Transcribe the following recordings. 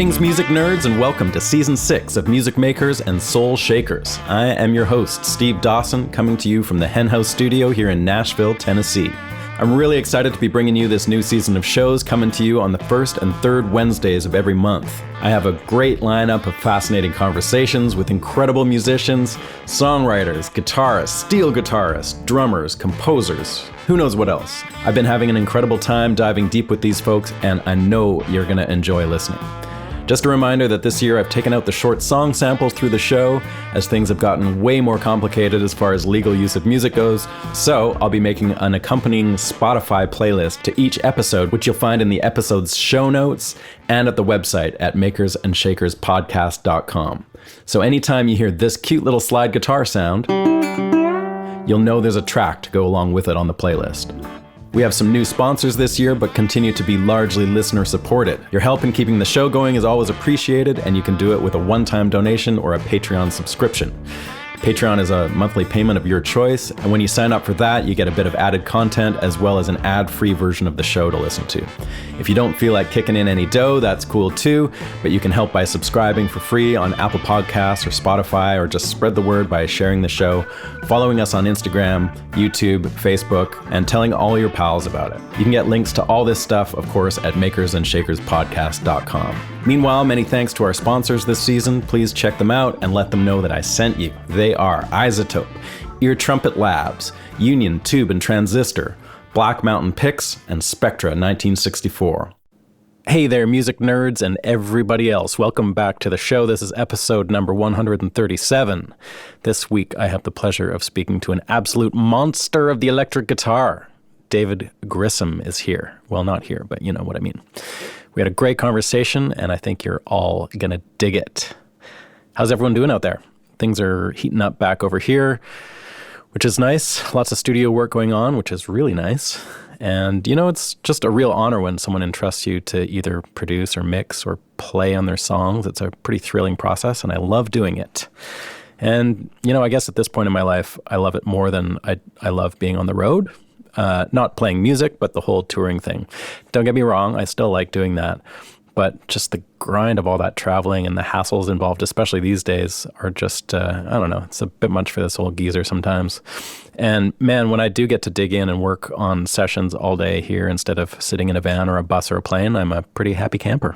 Greetings, music nerds, and welcome to Season 6 of Music Makers and Soul Shakers. I am your host, Steve Dawson, coming to you from the Hen House Studio here in Nashville, Tennessee. I'm really excited to be bringing you this new season of shows coming to you on the first and third Wednesdays of every month. I have a great lineup of fascinating conversations with incredible musicians, songwriters, guitarists, steel guitarists, drummers, composers, who knows what else. I've been having an incredible time diving deep with these folks, and I know you're going to enjoy listening. Just a reminder that this year I've taken out the short song samples through the show, as things have gotten way more complicated as far as legal use of music goes, so I'll be making an accompanying Spotify playlist to each episode, which you'll find in the episode's show notes and at the website at makersandshakerspodcast.com. So anytime you hear this cute little slide guitar sound, you'll know there's a track to go along with it on the playlist. We have some new sponsors this year, but continue to be largely listener supported. Your help in keeping the show going is always appreciated, and you can do it with a one-time donation or a Patreon subscription. Patreon is a monthly payment of your choice, and when you sign up for that, you get a bit of added content as well as an ad-free version of the show to listen to. If you don't feel like kicking in any dough, that's cool too, but you can help by subscribing for free on Apple Podcasts or Spotify, or just spread the word by sharing the show, following us on Instagram, YouTube, Facebook, and telling all your pals about it. You can get links to all this stuff, of course, at makersandshakerspodcast.com. Meanwhile, many thanks to our sponsors this season. Please check them out and let them know that I sent you. They are Isotope, Ear Trumpet Labs, Union Tube and Transistor, Black Mountain Picks, and Spectra 1964. Hey there, music nerds and everybody else. Welcome back to the show. This is episode number 137. This week, I have the pleasure of speaking to an absolute monster of the electric guitar. David Grissom is here. Well, not here, but you know what I mean. We had a great conversation, and I think you're all going to dig it. How's everyone doing out there? Things are heating up back over here, which is nice. Lots of studio work going on, which is really nice. And, you know, it's just a real honor when someone entrusts you to either produce or mix or play on their songs. It's a pretty thrilling process, and I love doing it. And, you know, I guess at this point in my life, I love it more than I love being on the road. Not playing music, but the whole touring thing. Don't get me wrong, I still like doing that. But just the grind of all that traveling and the hassles involved, especially these days, are just, I don't know, it's a bit much for this old geezer sometimes. And man, when I do get to dig in and work on sessions all day here instead of sitting in a van or a bus or a plane, I'm a pretty happy camper.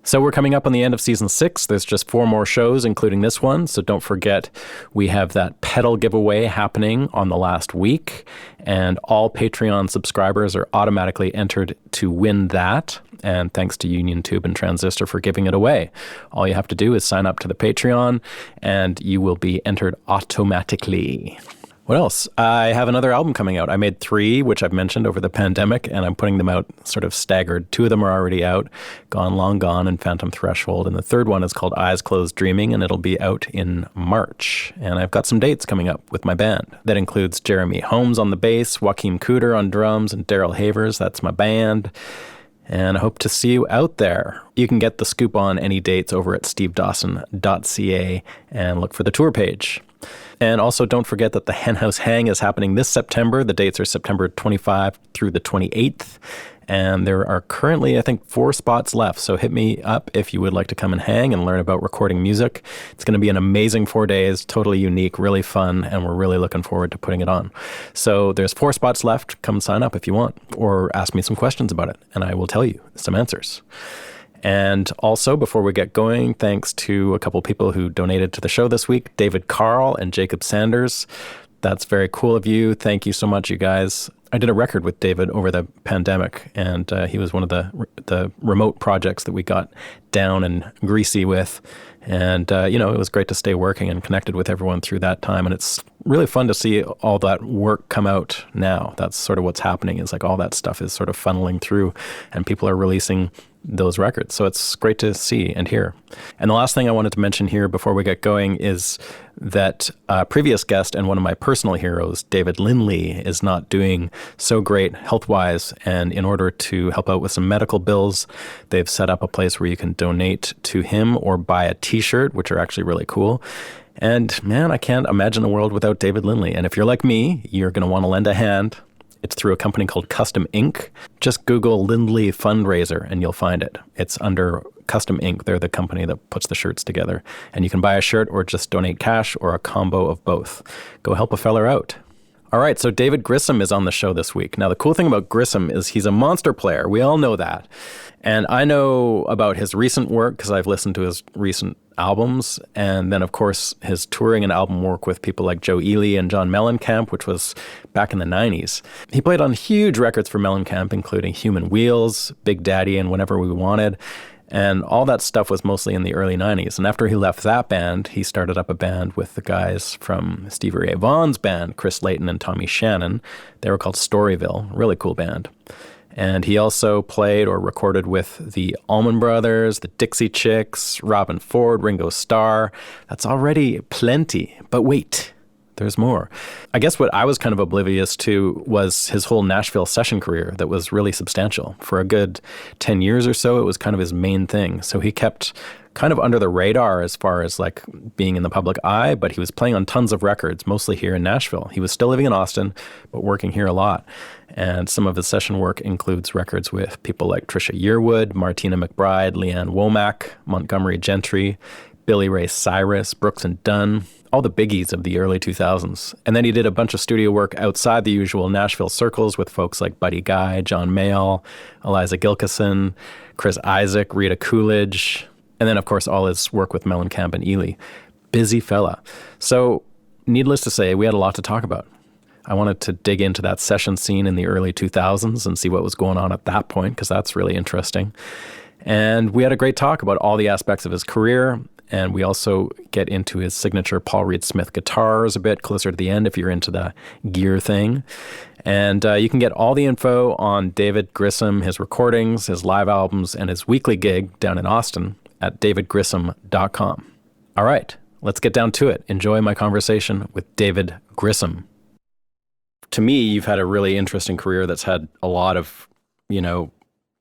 So we're coming up on the end of Season 6. There's just 4 more shows, including this one. So don't forget, we have that pedal giveaway happening on the last week. And all Patreon subscribers are automatically entered to win that. And thanks to Union Tube and Transistor for giving it away. All you have to do is sign up to the Patreon, and you will be entered automatically. What else? I have another album coming out. I made 3, which I've mentioned over the pandemic, and I'm putting them out sort of staggered. 2 of them are already out, Gone Long Gone and Phantom Threshold, and the third one is called Eyes Closed Dreaming, and it'll be out in March. And I've got some dates coming up with my band. That includes Jeremy Holmes on the bass, Joaquin Cooter on drums, and Daryl Havers. That's my band. And I hope to see you out there. You can get the scoop on any dates over at stevedawson.ca and look for the tour page. And also don't forget that the Hen House Hang is happening this September. The dates are September 25 through the 28th. And there are currently, I think, 4 spots left. So hit me up if you would like to come and hang and learn about recording music. It's going to be an amazing 4 days, totally unique, really fun, and we're really looking forward to putting it on. So there's 4 spots left. Come sign up if you want, or ask me some questions about it, and I will tell you some answers. And also, before we get going, thanks to a couple people who donated to the show this week, David Carl and Jacob Sanders. That's very cool of you. Thank you so much, you guys. I did a record with David over the pandemic, and he was one of the remote projects that we got down and greasy with. And, you know, it was great to stay working and connected with everyone through that time. And it's really fun to see all that work come out now. That's sort of what's happening, is like all that stuff is sort of funneling through, and people are releasing those records. So it's great to see and hear. And the last thing I wanted to mention here before we get going is that a previous guest and one of my personal heroes, David Lindley, is not doing so great health-wise. And in order to help out with some medical bills, they've set up a place where you can donate to him or buy a t-shirt, which are actually really cool. And man, I can't imagine a world without David Lindley. And if you're like me, you're going to want to lend a hand. It's through a company called Custom Ink. Just Google Lindley Fundraiser and you'll find it. It's under Custom Ink. They're the company that puts the shirts together. And you can buy a shirt or just donate cash or a combo of both. Go help a feller out. All right, so David Grissom is on the show this week. Now, the cool thing about Grissom is he's a monster player. We all know that. And I know about his recent work because I've listened to his recent albums. And then, of course, his touring and album work with people like Joe Ely and John Mellencamp, which was back in the 90s. He played on huge records for Mellencamp, including Human Wheels, Big Daddy, and Whenever We Wanted. And all that stuff was mostly in the early 90s. And after he left that band, he started up a band with the guys from Stevie Ray Vaughan's band, Chris Layton and Tommy Shannon. They were called Storyville, really cool band. And he also played or recorded with the Allman Brothers, the Dixie Chicks, Robin Ford, Ringo Starr. That's already plenty. But wait, there's more. I guess what I was kind of oblivious to was his whole Nashville session career that was really substantial. For a good 10 years or so, it was kind of his main thing. So he kept kind of under the radar as far as like being in the public eye, but he was playing on tons of records, mostly here in Nashville. He was still living in Austin, but working here a lot. And some of his session work includes records with people like Trisha Yearwood, Martina McBride, Leanne Womack, Montgomery Gentry, Billy Ray Cyrus, Brooks and Dunn, all the biggies of the early 2000s. And then he did a bunch of studio work outside the usual Nashville circles with folks like Buddy Guy, John Mayall, Eliza Gilkyson, Chris Isaak, Rita Coolidge, and then, of course, all his work with Mellencamp and Ely. Busy fella. So, needless to say, we had a lot to talk about. I wanted to dig into that session scene in the early 2000s and see what was going on at that point, because that's really interesting. And we had a great talk about all the aspects of his career, and we also get into his signature Paul Reed Smith guitars a bit closer to the end if you're into the gear thing. And you can get all the info on David Grissom, his recordings, his live albums, and his weekly gig down in Austin at davidgrissom.com. All right, let's get down to it. Enjoy my conversation with David Grissom. To me, you've had a really interesting career that's had a lot of, you know,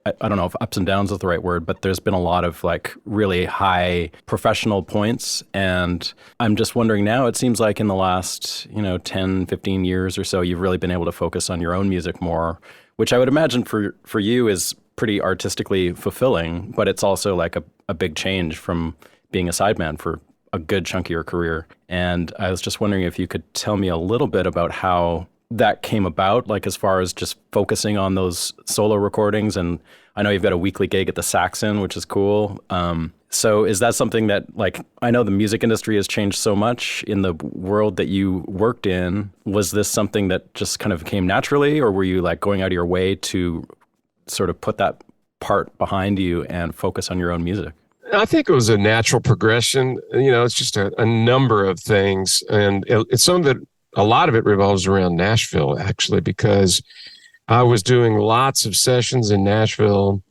I don't know if ups and downs is the right word, but there's been a lot of like really high professional points. And I'm just wondering now, it seems like in the last, 10, 15 years or so, you've really been able to focus on your own music more, which I would imagine for you is pretty artistically fulfilling, but it's also like a big change from being a sideman for a good chunk of your career. And I was just wondering if you could tell me a little bit about how that came about, like as far as just focusing on those solo recordings. And I know you've got a weekly gig at the Saxon, which is cool. So is that something that, like, I know the music industry has changed so much in the world that you worked in. Was this something that just kind of came naturally, or were you like going out of your way to sort of put that part behind you and focus on your own music? I think it was a natural progression. It's just a number of things. And it's something that a lot of it revolves around Nashville, actually, because I was doing lots of sessions in Nashville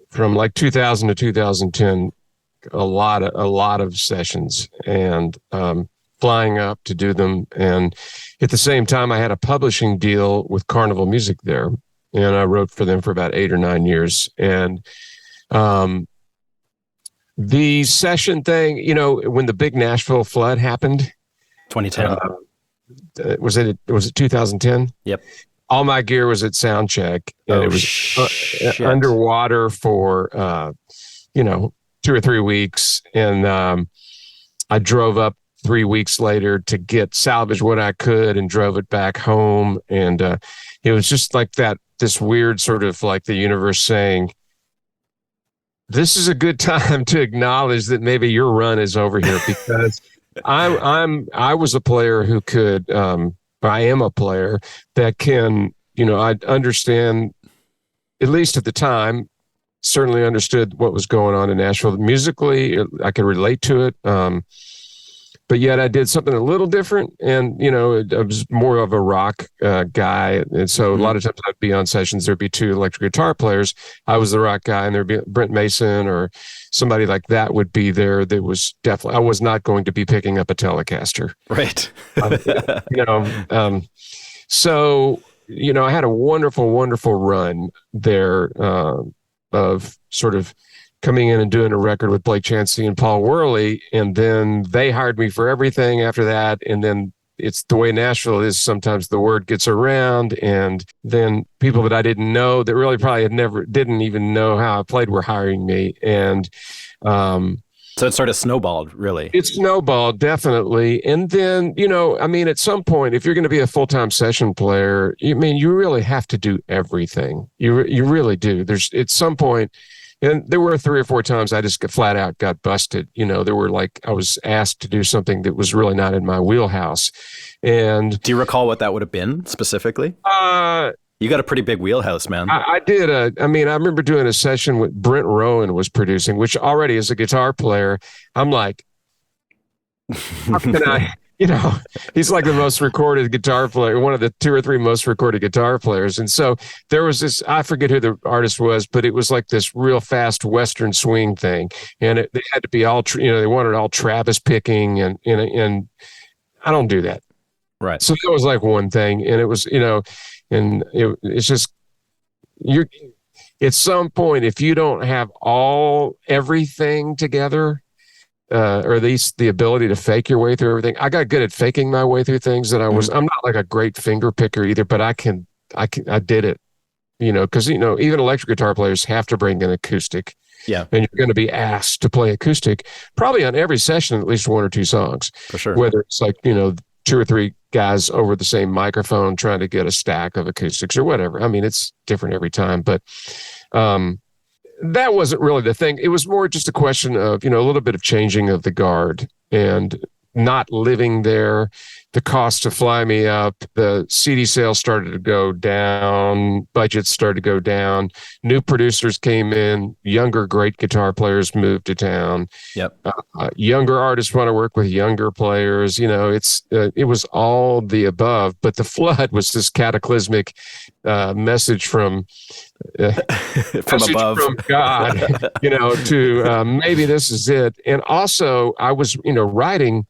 from like 2000 to 2010, a lot of sessions, and flying up to do them. And at the same time, I had a publishing deal with Carnival Music there, and I wrote for them for about 8 or 9 years. And the session thing, when the big Nashville flood happened, 2010. Was it 2010? Yep. All my gear was at sound check, and it was underwater for 2 or 3 weeks, and I drove up 3 weeks later to get salvage what I could and drove it back home, and it was just like this weird sort of like the universe saying, this is a good time to acknowledge that maybe your run is over here, because I was a player who could, I am a player that can, I understand, at least at the time, certainly understood what was going on in Nashville. Musically, I could relate to it. But yet I did something a little different, and, I was more of a rock guy. And so a lot of times I'd be on sessions, there'd be 2 electric guitar players. I was the rock guy, and there'd be Brent Mason or somebody like that would be there. That was definitely, I was not going to be picking up a Telecaster. Right. So, I had a wonderful, wonderful run there of sort of coming in and doing a record with Blake Chansey and Paul Worley, and then they hired me for everything after that, and then it's the way Nashville is. Sometimes the word gets around, and then people that I didn't know that really probably didn't even know how I played were hiring me. And so it sort of snowballed, really. It snowballed, definitely. And then, at some point, if you're going to be a full-time session player, you really have to do everything. You really do. At some point, and there were 3 or 4 times I just flat out got busted. There were I was asked to do something that was really not in my wheelhouse. And do you recall what that would have been specifically? You got a pretty big wheelhouse, man. I did. I remember doing a session with Brent Rowan was producing, which already as a guitar player, I'm like, how can I? He's like the most recorded guitar player, one of the 2 or 3 most recorded guitar players. And so there was this, I forget who the artist was, but it was like this real fast Western swing thing. And they had to be all, they wanted all Travis picking and I don't do that. Right. So that was like one thing. And it was, it's just, at some point, if you don't have everything together, or at least the ability to fake your way through everything. I got good at faking my way through things that I'm not like a great finger picker either, but I did it, because, even electric guitar players have to bring an acoustic. Yeah. And you're going to be asked to play acoustic probably on every session, at least 1 or 2 songs. For sure. Whether it's 2 or 3 guys over the same microphone trying to get a stack of acoustics or whatever. It's different every time, but, that wasn't really the thing. It was more just a question of, a little bit of changing of the guard and not living there. The cost to fly me up, the CD sales started to go down, budgets started to go down. New producers came in, younger, great guitar players moved to town. Yep. Younger artists want to work with younger players. It was all the above, but the flood was this cataclysmic message from above, from God, to maybe this is it. And also I was, writing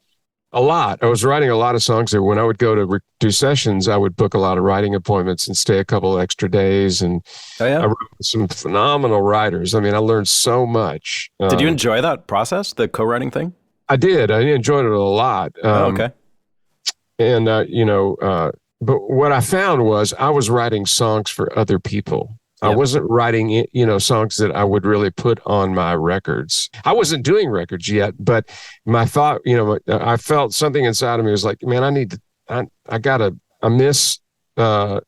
a lot. I was writing a lot of songs there. When I would go to do sessions, I would book a lot of writing appointments and stay a couple extra days. And I wrote with some phenomenal writers. I learned so much. Did you enjoy that process, the co-writing thing? I did. I enjoyed it a lot. Okay. And, but what I found was I was writing songs for other people. I wasn't writing, songs that I would really put on my records. I wasn't doing records yet, but my thought, I felt something inside of me was like, man, I miss, I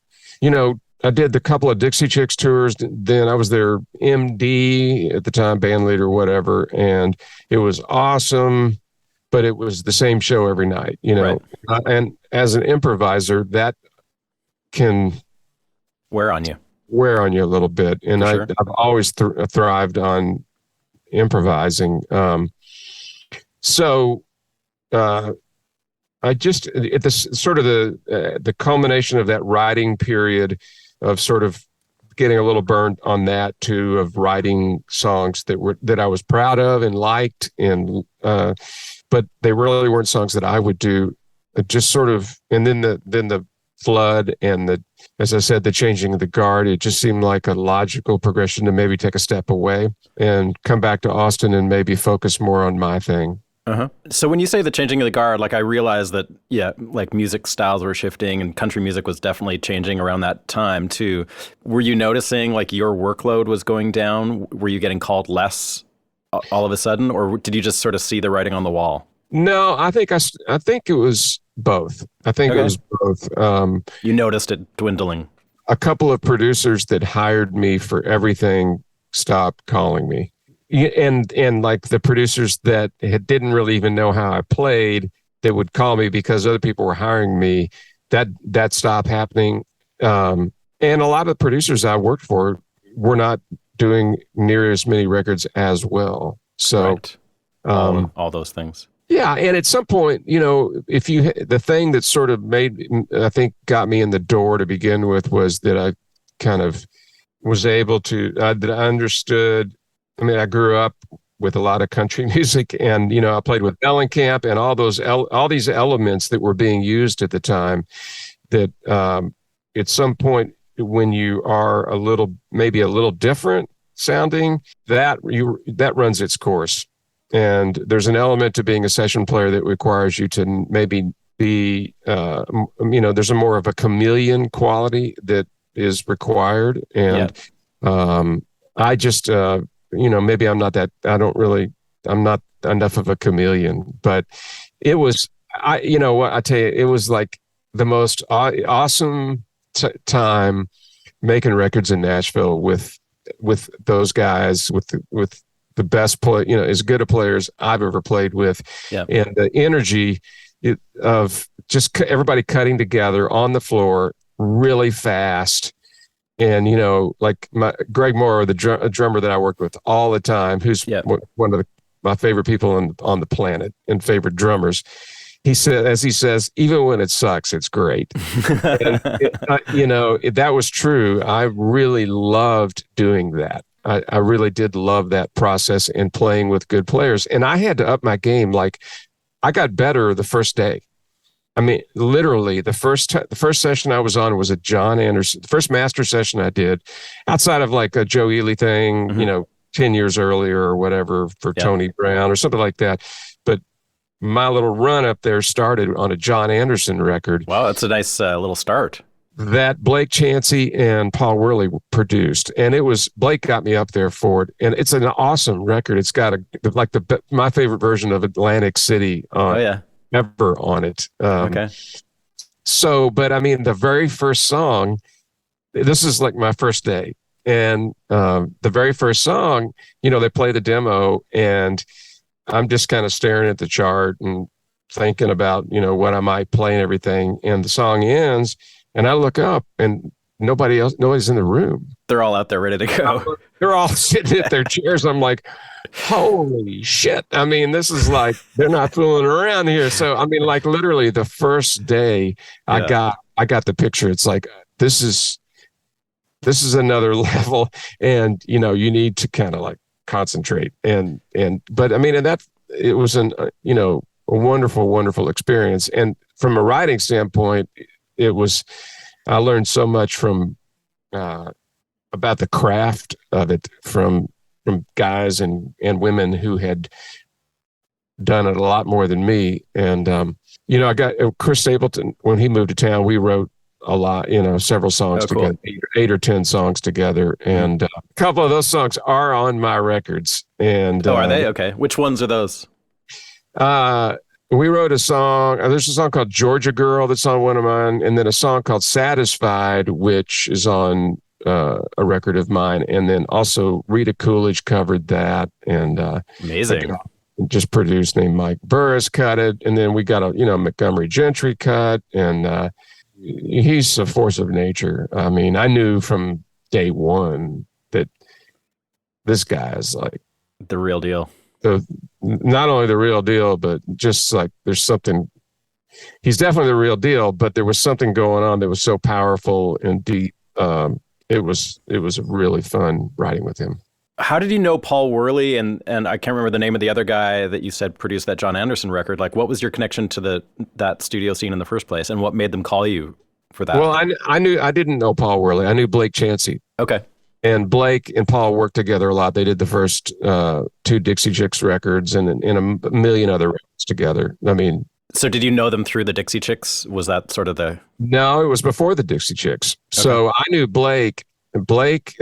did the couple of Dixie Chicks tours. Then I was their MD at the time, band leader, whatever. And it was awesome, but it was the same show every night, Right. And as an improviser, that can wear on you a little bit. And sure. I've always thrived on improvising. So I just, at this sort of the culmination of that writing period of sort of getting a little burnt on that too, of writing songs that I was proud of and liked, and but they really weren't songs that I would do. Just sort of, and then the flood and as I said, the changing of the guard, it just seemed like a logical progression to maybe take a step away and come back to Austin and maybe focus more on my thing. Uh-huh. So when you say the changing of the guard, I realized that, music styles were shifting and country music was definitely changing around that time too. Were you noticing your workload was going down? Were you getting called less all of a sudden, or did you just sort of see the writing on the wall? No, I think it was both. I think it was both. You noticed it dwindling. A couple of producers that hired me for everything stopped calling me. And the producers that didn't really even know how I played, that would call me because other people were hiring me, that stopped happening. And a lot of the producers I worked for were not doing near as many records as well. So right. All those things. Yeah. And at some point, the thing that sort of got me in the door to begin with was that I kind of was able to, that I understood. I grew up with a lot of country music, and, I played with Mellencamp and all these elements that were being used at the time, that at some point when you are maybe a little different sounding, that runs its course. And there's an element to being a session player that requires you to maybe be, there's a more of a chameleon quality that is required. And I just, maybe I'm not enough of a chameleon, but it was, I tell you, it was like the most awesome time making records in Nashville with those guys, with the best play, as good a players I've ever played with. Yeah. And the energy of just everybody cutting together on the floor really fast. And, like Greg Moore, the drummer that I worked with all the time, who's one of my favorite people on the planet and favorite drummers. He said, as he says, even when it sucks, it's great. And that was true. I really loved doing that. I really did love that process and playing with good players. And I had to up my game. Like, I got better the first day. I mean, literally, the first session I was on was a John Anderson. The first master session I did, outside of like a Joe Ely thing, 10 years earlier or whatever for Tony Brown or something like that. But my little run up there started on a John Anderson record. Wow, that's a nice little start. That Blake Chansey and Paul Worley produced, and Blake got me up there for it, and it's an awesome record. It's got my favorite version of Atlantic City ever on it. Okay. So, but I mean, the very first song, this is like my first day, and the very first song, they play the demo, and I'm just kind of staring at the chart and thinking about, what I might play and everything. And the song ends and I look up and nobody's in the room. They're all out there ready to go. They're all sitting at their chairs. I'm like, holy shit. I mean, this is like, they're not fooling around here. So, I mean, like literally the first day I got the picture. It's like, this is another level. And, you need to kind of like concentrate but I mean, and that it was a wonderful, wonderful experience. And from a writing standpoint, I learned so much from about the craft of it from guys and women who had done it a lot more than me. And I got Chris Stapleton when he moved to town. We wrote a lot, several songs together, 8 or 10 songs together. And a couple of those songs are on my records. And are they? Okay. Which ones are those? We wrote a song. There's a song called Georgia Girl that's on one of mine. And then a song called Satisfied, which is on a record of mine. And then also Rita Coolidge covered that. And amazing. Just produced named Mike Burris cut it. And then we got a, Montgomery Gentry cut. And he's a force of nature. I mean, I knew from day one that this guy is like the real deal. Not only the real deal, but just like there's something. He's definitely the real deal, but there was something going on that was so powerful and deep. It was really fun writing with him. How did you know Paul Worley and I can't remember the name of the other guy that you said produced that John Anderson record? Like, what was your connection to that studio scene in the first place, and what made them call you for that? Well, I didn't know Paul Worley. I knew Blake Chansey. Okay. And Blake and Paul worked together a lot. They did the first 2 Dixie Chicks records and a million other records together. I mean, so did you know them through the Dixie Chicks? Was that sort of the? No, it was before the Dixie Chicks. Okay. So I knew Blake. Blake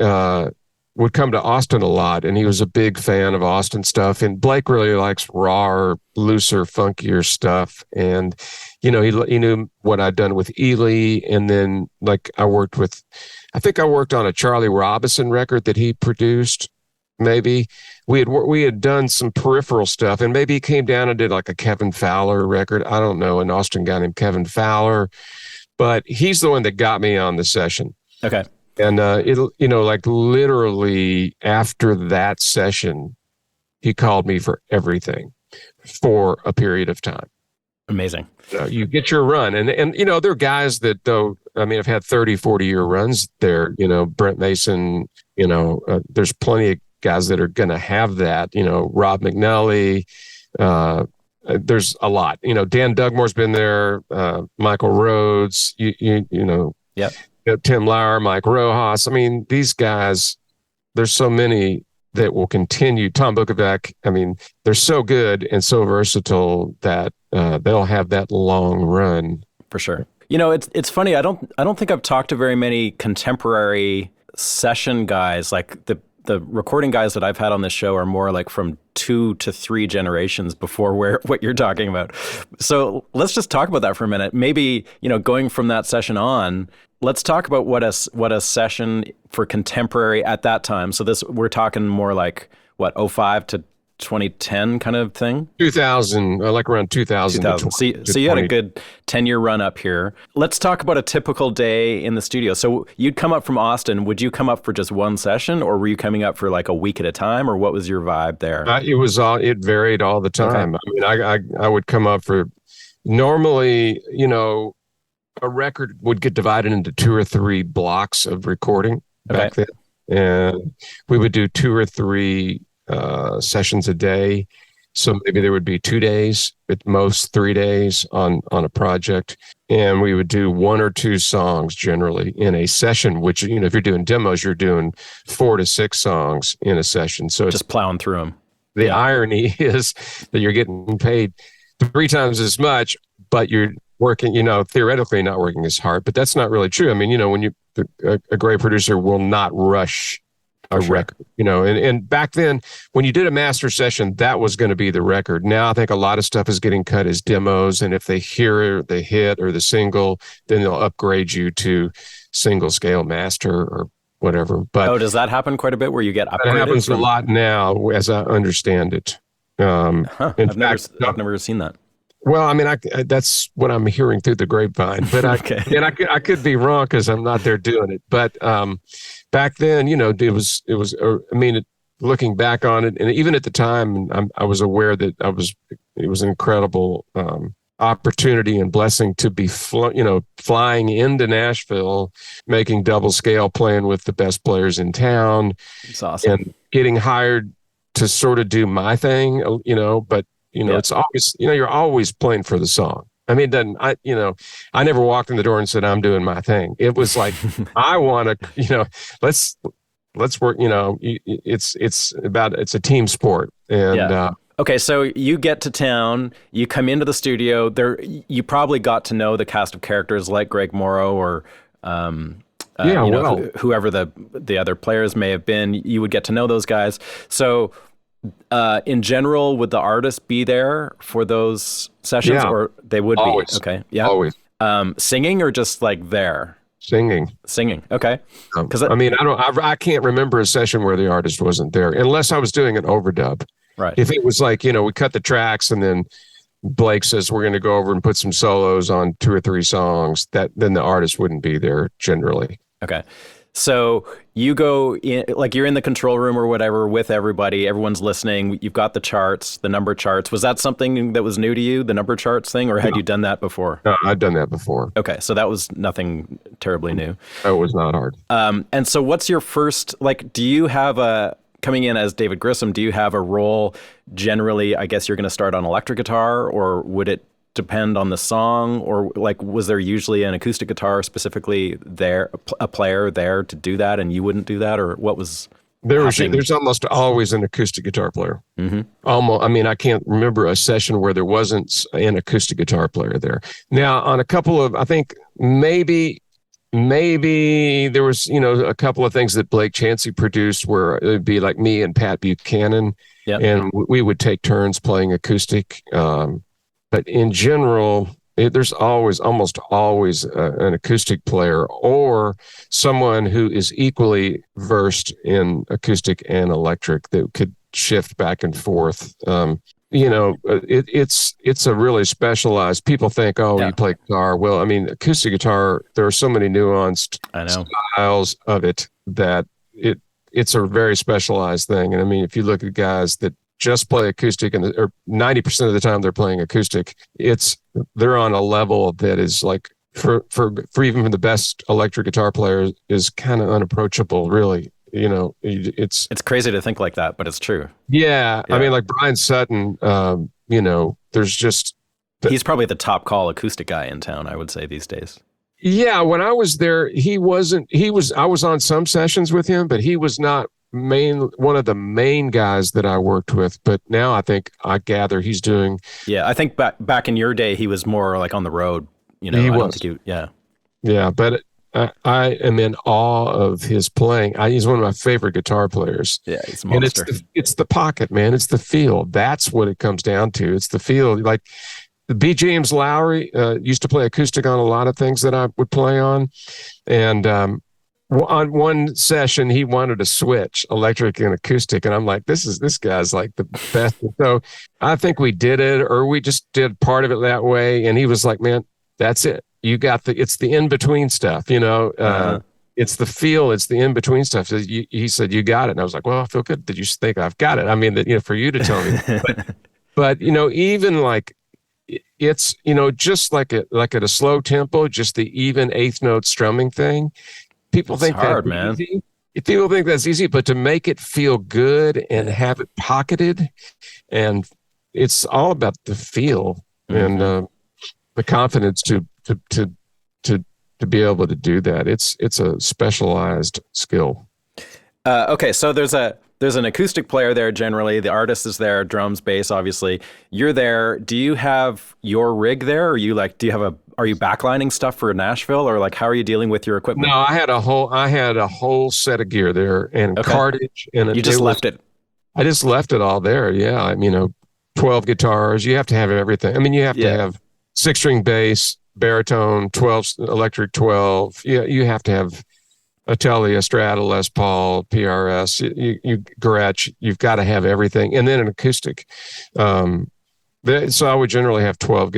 would come to Austin a lot, and he was a big fan of Austin stuff. And Blake really likes raw, looser, funkier stuff. And he knew what I'd done with Ely, and then like I think I worked on a Charlie Robinson record that he produced. Maybe we had done some peripheral stuff, and maybe he came down and did like a Kevin Fowler record. I don't know, an Austin guy named Kevin Fowler, but he's the one that got me on the session. Okay. And like literally after that session, he called me for everything for a period of time. Amazing. You get your run. And there are guys that, though, I mean, I've had 30, 40-year runs there, Brent Mason, there's plenty of guys that are going to have that, Rob McNally, there's a lot, Dan Dugmore's been there, Michael Rhodes, Yep. Tim Lauer, Mike Rojas. I mean, these guys, there's so many that will continue. Tom Bukovac, I mean, they're so good and so versatile that they'll have that long run. For sure. You know, it's funny. I don't think I've talked to very many contemporary session guys. Like the recording guys that I've had on this show are more like from 2 to 3 generations before what you're talking about. So let's just talk about that for a minute. Maybe, you know, going from that session on, let's talk about what a session for contemporary at that time. So we're talking more like what, 05 to 2010 kind of thing? 2000, like around 2000. 2000. So you had a good 10-year run up here. Let's talk about a typical day in the studio. So you'd come up from Austin. Would you come up for just one session, or were you coming up for like a week at a time, or what was your vibe there? It varied all the time. Okay. I mean, I would come up for, normally, you know, a record would get divided into 2 or 3 blocks of recording back then. And we would do 2 or 3 sessions a day. So maybe there would be 2 days, at most 3 days on a project. And we would do 1 or 2 songs generally in a session, which, you know, if you're doing demos, you're doing 4 to 6 songs in a session. So just plowing through them. The irony is that you're getting paid 3 times as much, but you're working, you know, theoretically not working as hard, but that's not really true. I mean, you know, when a great producer will not rush a record, you know, and back then when you did a master session, that was going to be the record. Now I think a lot of stuff is getting cut as demos, and if they hear the hit or the single, then they'll upgrade you to single scale master or whatever. But does that happen quite a bit where you get upgraded? That happens a lot now, as I understand it. I've never seen that. Well, I mean, that's what I'm hearing through the grapevine, but I could be wrong because I'm not there doing it. But back then, you know, it was. I mean, looking back on it, and even at the time, I was aware that it was an incredible opportunity and blessing to be, flying into Nashville, making double scale, playing with the best players in town. It's awesome. And getting hired to sort of do my thing, you know, but. You know, It's always, you know, you're always playing for the song. I mean, I never walked in the door and said, I'm doing my thing. It was like, I want to, you know, let's work, you know, it's a team sport. And, okay. So you get to town, you come into the studio there, you probably got to know the cast of characters like Greg Morrow or, whoever the other players may have been. You would get to know those guys. So, in general, would the artist be there for those sessions, or they would always be? Okay, yeah, always. Singing or just like there? Singing. Okay. Because I can't remember a session where the artist wasn't there, unless I was doing an overdub. Right. If it was like, you know, we cut the tracks and then Blake says we're going to go over and put some solos on 2 or 3 songs, then the artist wouldn't be there generally. Okay. So you go in, like you're in the control room or whatever with everybody, everyone's listening. You've got the charts, the number charts. Was that something that was new to you, the number charts thing, or had you done that before? No, I'd done that before. Okay. So that was nothing terribly new. It was not hard. And so what's your first, like, do you have coming in as David Grissom, do you have a role generally, I guess you're going to start on electric guitar, or would it depend on the song, or like was there usually an acoustic guitar specifically there, a player there to do that, and you wouldn't do that, or what was there's almost always an acoustic guitar player. Mm-hmm. Almost, I mean, I can't remember a session where there wasn't an acoustic guitar player there. Now, on a couple of, I think maybe there was, you know, a couple of things that Blake Chansey produced where it would be like me and Pat Buchanan, and we would take turns playing acoustic. But in general, there's almost always an acoustic player or someone who is equally versed in acoustic and electric that could shift back and forth. You know, it's a really specialized. People think, you play guitar. Well, I mean, acoustic guitar, there are so many nuanced styles of it that it's a very specialized thing. And I mean, if you look at guys that just play acoustic, or 90% of the time they're playing acoustic, they're on a level that is like for even the best electric guitar player is kind of unapproachable, really. You know, it's crazy to think like that, but it's true. Yeah. I mean, like Brian Sutton, you know, there's just he's probably the top call acoustic guy in town, I would say, these days. Yeah, when I was there, I was on some sessions with him, but he was not one of the main guys that I worked with, but now I gather he's doing. Yeah, I think back in your day, he was more like on the road. You know, He I was. don't think Yeah, but I am in awe of his playing. He's one of my favorite guitar players. Yeah, he's a monster. And it's the pocket, man. It's the feel. That's what it comes down to. It's the feel. Like the B. James Lowry used to play acoustic on a lot of things that I would play on. And on one session, he wanted to switch electric and acoustic. And I'm like, this guy's like the best. So I think we did it, or we just did part of it that way. And he was like, man, that's it. You got it's the in-between stuff, you know, it's the feel, it's the in-between stuff. So he said, you got it. And I was like, well, I feel good. Did you think I've got it? I mean, that, you know, for you to tell me, but, you know, even like, it's, you know, just like at a slow tempo, just the even eighth note strumming thing. People think hard, that's man. easy. People think that's easy, but to make it feel good and have it pocketed, and it's all about the feel and the confidence to be able to do that. It's a specialized skill. Okay, so there's an acoustic player there generally. The artist is there, drums, bass, obviously. You're there. Do you have your rig there? Or are you backlining stuff for Nashville, or like how are you dealing with your equipment? No, I had a whole set of gear there and cartage, and you just left it. I just left it all there. Yeah, I mean, you know, 12 guitars. You have to have everything. I mean, you have to have 6-string bass, baritone, 12 electric 12. Yeah, you have to have a Tele, a Strata, Les Paul, PRS, you Gretsch. You've got to have everything, and then an acoustic. So I would generally have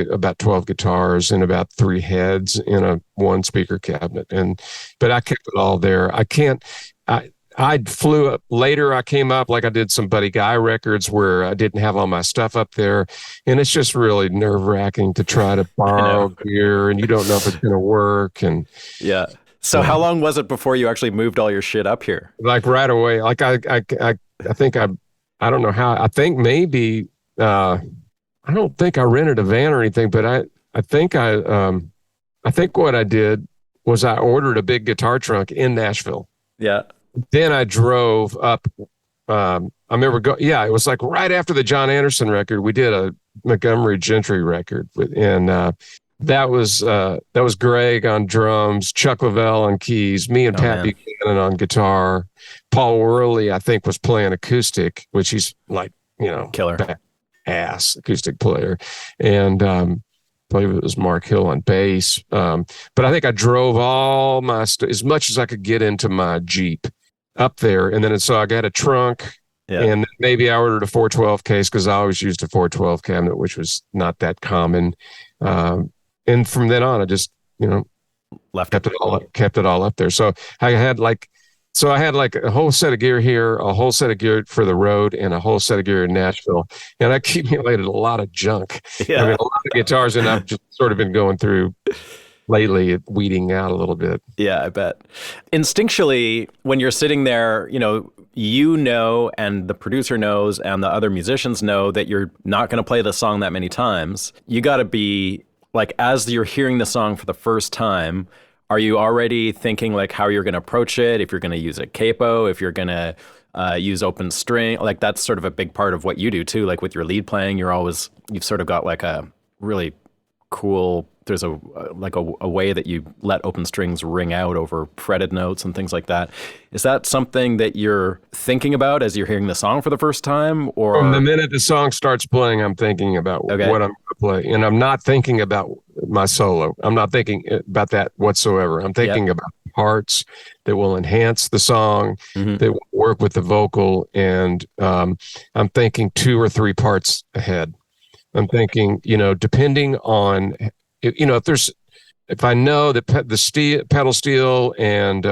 about 12 guitars and about 3 heads in a 1 speaker cabinet. But I kept it all there. I flew up later. I came up, like I did some Buddy Guy records where I didn't have all my stuff up there. And it's just really nerve wracking to try to borrow gear, and you don't know if it's going to work. And yeah. So how long was it before you actually moved all your shit up here? Like right away. Like I think I don't know how. I think maybe I don't think I rented a van or anything, but I think what I did was I ordered a big guitar trunk in Nashville. Yeah. Then I drove up. I remember it was like right after the John Anderson record, we did a Montgomery Gentry record that was Greg on drums, Chuck Lavelle on keys, me and Pat Buchanan on guitar. Paul Worley, I think, was playing acoustic, which he's like, you know, killer ass acoustic player. And I believe it was Mark Hill on bass. But I think I drove all my as much as I could get into my Jeep up there. And then so I got a trunk. Yeah. And maybe I ordered a 412 case because I always used a 412 cabinet, which was not that common. And from then on, I just, you know, kept it all up there. So I had like a whole set of gear here, a whole set of gear for the road, and a whole set of gear in Nashville. And I accumulated a lot of junk. Yeah. I mean, a lot of guitars, and I've just sort of been going through lately, weeding out a little bit. Yeah, I bet. Instinctually, when you're sitting there, you know, and the producer knows, and the other musicians know that you're not going to play the song that many times. You got to be like, as you're hearing the song for the first time, are you already thinking like how you're going to approach it? If you're going to use a capo, if you're going to use open string, like that's sort of a big part of what you do too. Like with your lead playing, you've sort of got like a really cool, there's a way that you let open strings ring out over fretted notes and things like that. Is that something that you're thinking about as you're hearing the song for the first time? Or from the minute the song starts playing, I'm thinking about what I'm going to play, and I'm not thinking about my solo. I'm not thinking about that whatsoever. I'm thinking about parts that will enhance the song, that will work with the vocal, and I'm thinking 2 or 3 parts ahead. I'm thinking, you know, depending on, you know, if I know that the pedal steel and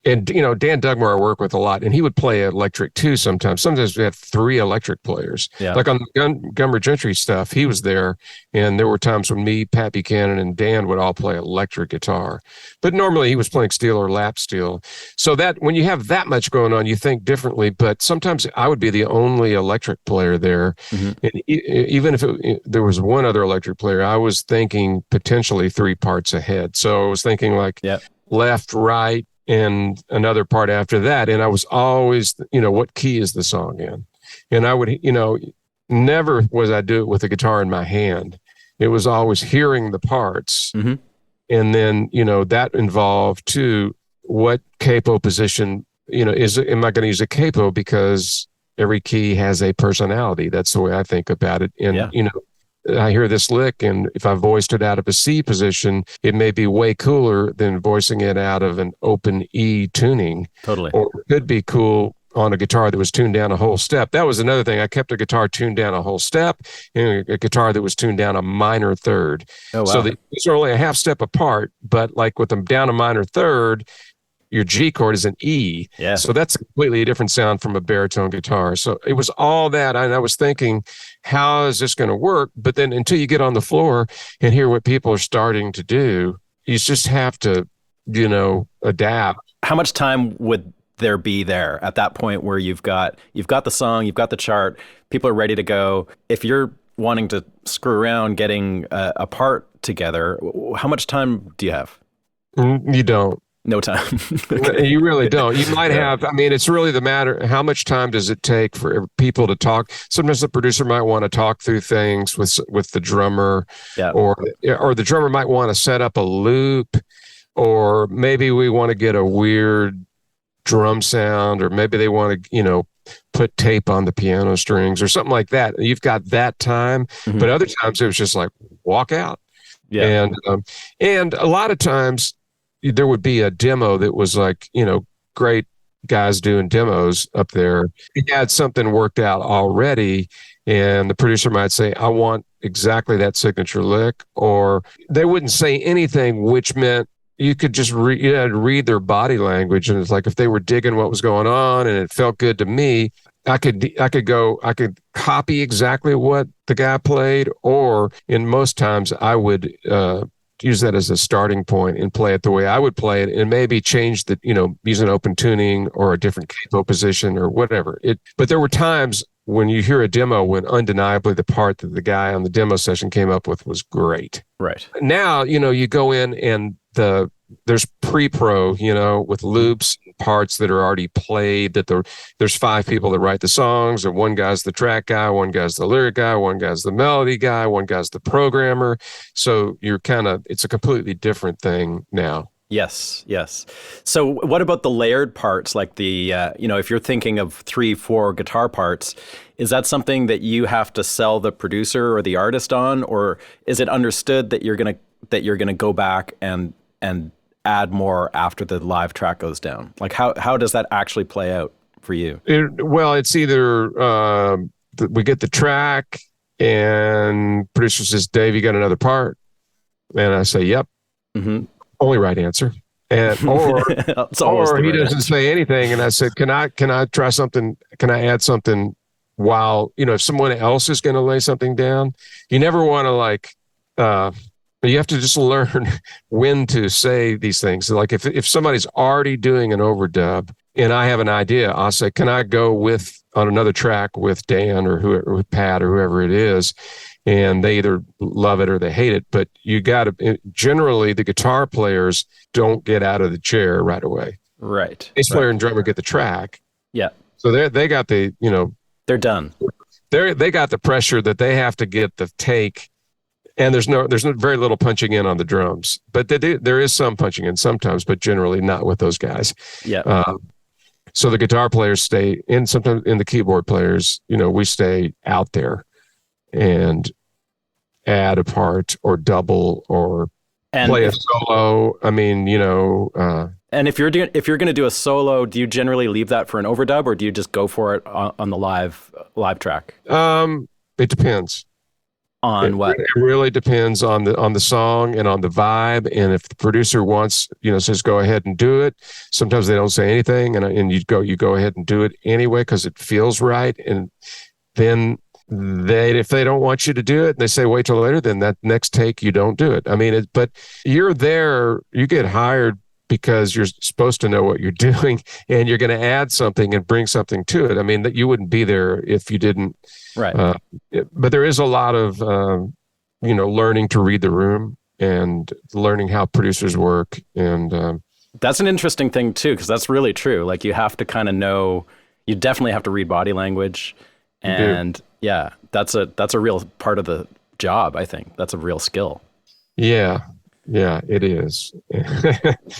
you know, Dan Dugmore I work with a lot, and he would play electric too sometimes. Sometimes we had 3 electric players. Yeah. Like on the Montgomery Gentry stuff, he was there, and there were times when me, Pat Buchanan, and Dan would all play electric guitar. But normally he was playing steel or lap steel. So that when you have that much going on, you think differently. But sometimes I would be the only electric player there. And even if there was one other electric player, I was thinking potentially 3 parts ahead. So I was thinking like left, right, and another part after that. And I was always, what key is the song in? And I would, never was I do it with the guitar in my hand. It was always hearing the parts. Mm-hmm. And then, that involved too, what capo position, am I going to use a capo because every key has a personality? That's the way I think about it. And, I hear this lick, and if I voiced it out of a C position, it may be way cooler than voicing it out of an open E tuning. Totally. Or it could be cool on a guitar that was tuned down a whole step. That was another thing. I kept a guitar tuned down a whole step, and a guitar that was tuned down a minor third. Oh, wow. So these are only a half step apart, but like with them down a minor third, your G chord is an E. Yeah. So that's a completely different sound from a baritone guitar. So it was all that. And I was thinking, how is this going to work? But then until you get on the floor and hear what people are starting to do, you just have to, adapt. How much time would there be there at that point where you've got the song, you've got the chart, people are ready to go? If you're wanting to screw around getting a part together, how much time do you have? You don't. No time. Okay. You really don't. You might have, it's really the matter, how much time does it take for people to talk? Sometimes the producer might want to talk through things with the drummer, or the drummer might want to set up a loop, or maybe we want to get a weird drum sound, or maybe they want to, put tape on the piano strings or something like that. You've got that time, mm-hmm. but other times it was just like walk out. Yeah. And a lot of times there would be a demo that was like, great guys doing demos up there. He had something worked out already, and the producer might say, I want exactly that signature lick, or they wouldn't say anything, which meant you could just read their body language. And it's like, if they were digging what was going on and it felt good to me, I could copy exactly what the guy played, or in most times I would, use that as a starting point and play it the way I would play it, and maybe change use an open tuning or a different capo position or whatever. But there were times when you hear a demo when undeniably the part that the guy on the demo session came up with was great. Right. Now, you go in and there's pre-pro, with loops and parts that are already played, that there's 5 people that write the songs, and one guy's the track guy, one guy's the lyric guy, one guy's the melody guy, one guy's the programmer. So it's a completely different thing now. Yes. So what about the layered parts, like the, if you're thinking of 3-4 guitar parts, is that something that you have to sell the producer or the artist on, or is it understood that you're going to go back and add more after the live track goes down? Like how does that actually play out for you? It's either we get the track and producer says, Dave, you got another part? And I say, yep. Mm-hmm. Only right answer. And or he doesn't say anything, and I said, can I try something? Can I add something while, if someone else is going to lay something down? You never want to you have to just learn when to say these things. Like if somebody's already doing an overdub and I have an idea, I'll say, can I go on another track with Dan or whoever, with Pat or whoever it is? And they either love it or they hate it. But generally the guitar players don't get out of the chair right away. Right. Bass player and drummer get the track. Yeah. So they got the, they're done. They got the pressure that they have to get the take. And there's very little punching in on the drums, but there is some punching in sometimes, but generally not with those guys. Yeah. So the guitar players stay in, sometimes in the keyboard players, we stay out there and add a part or double or play a solo. And if you're going to do a solo, do you generally leave that for an overdub, or do you just go for it on the live track? It depends. On what? It really depends on the song and on the vibe. And if the producer wants, says go ahead and do it, sometimes they don't say anything, and you go ahead and do it anyway because it feels right. And then if they don't want you to do it, and they say wait till later, then that next take you don't do it. But you're there, you get hired because you're supposed to know what you're doing, and you're going to add something and bring something to it. That you wouldn't be there if you didn't. Right. But there is a lot of, learning to read the room and learning how producers work. And That's an interesting thing too, because that's really true. Like you have to kind of know, you definitely have to read body language, and yeah, that's a real part of the job. I think that's a real skill. Yeah, it is.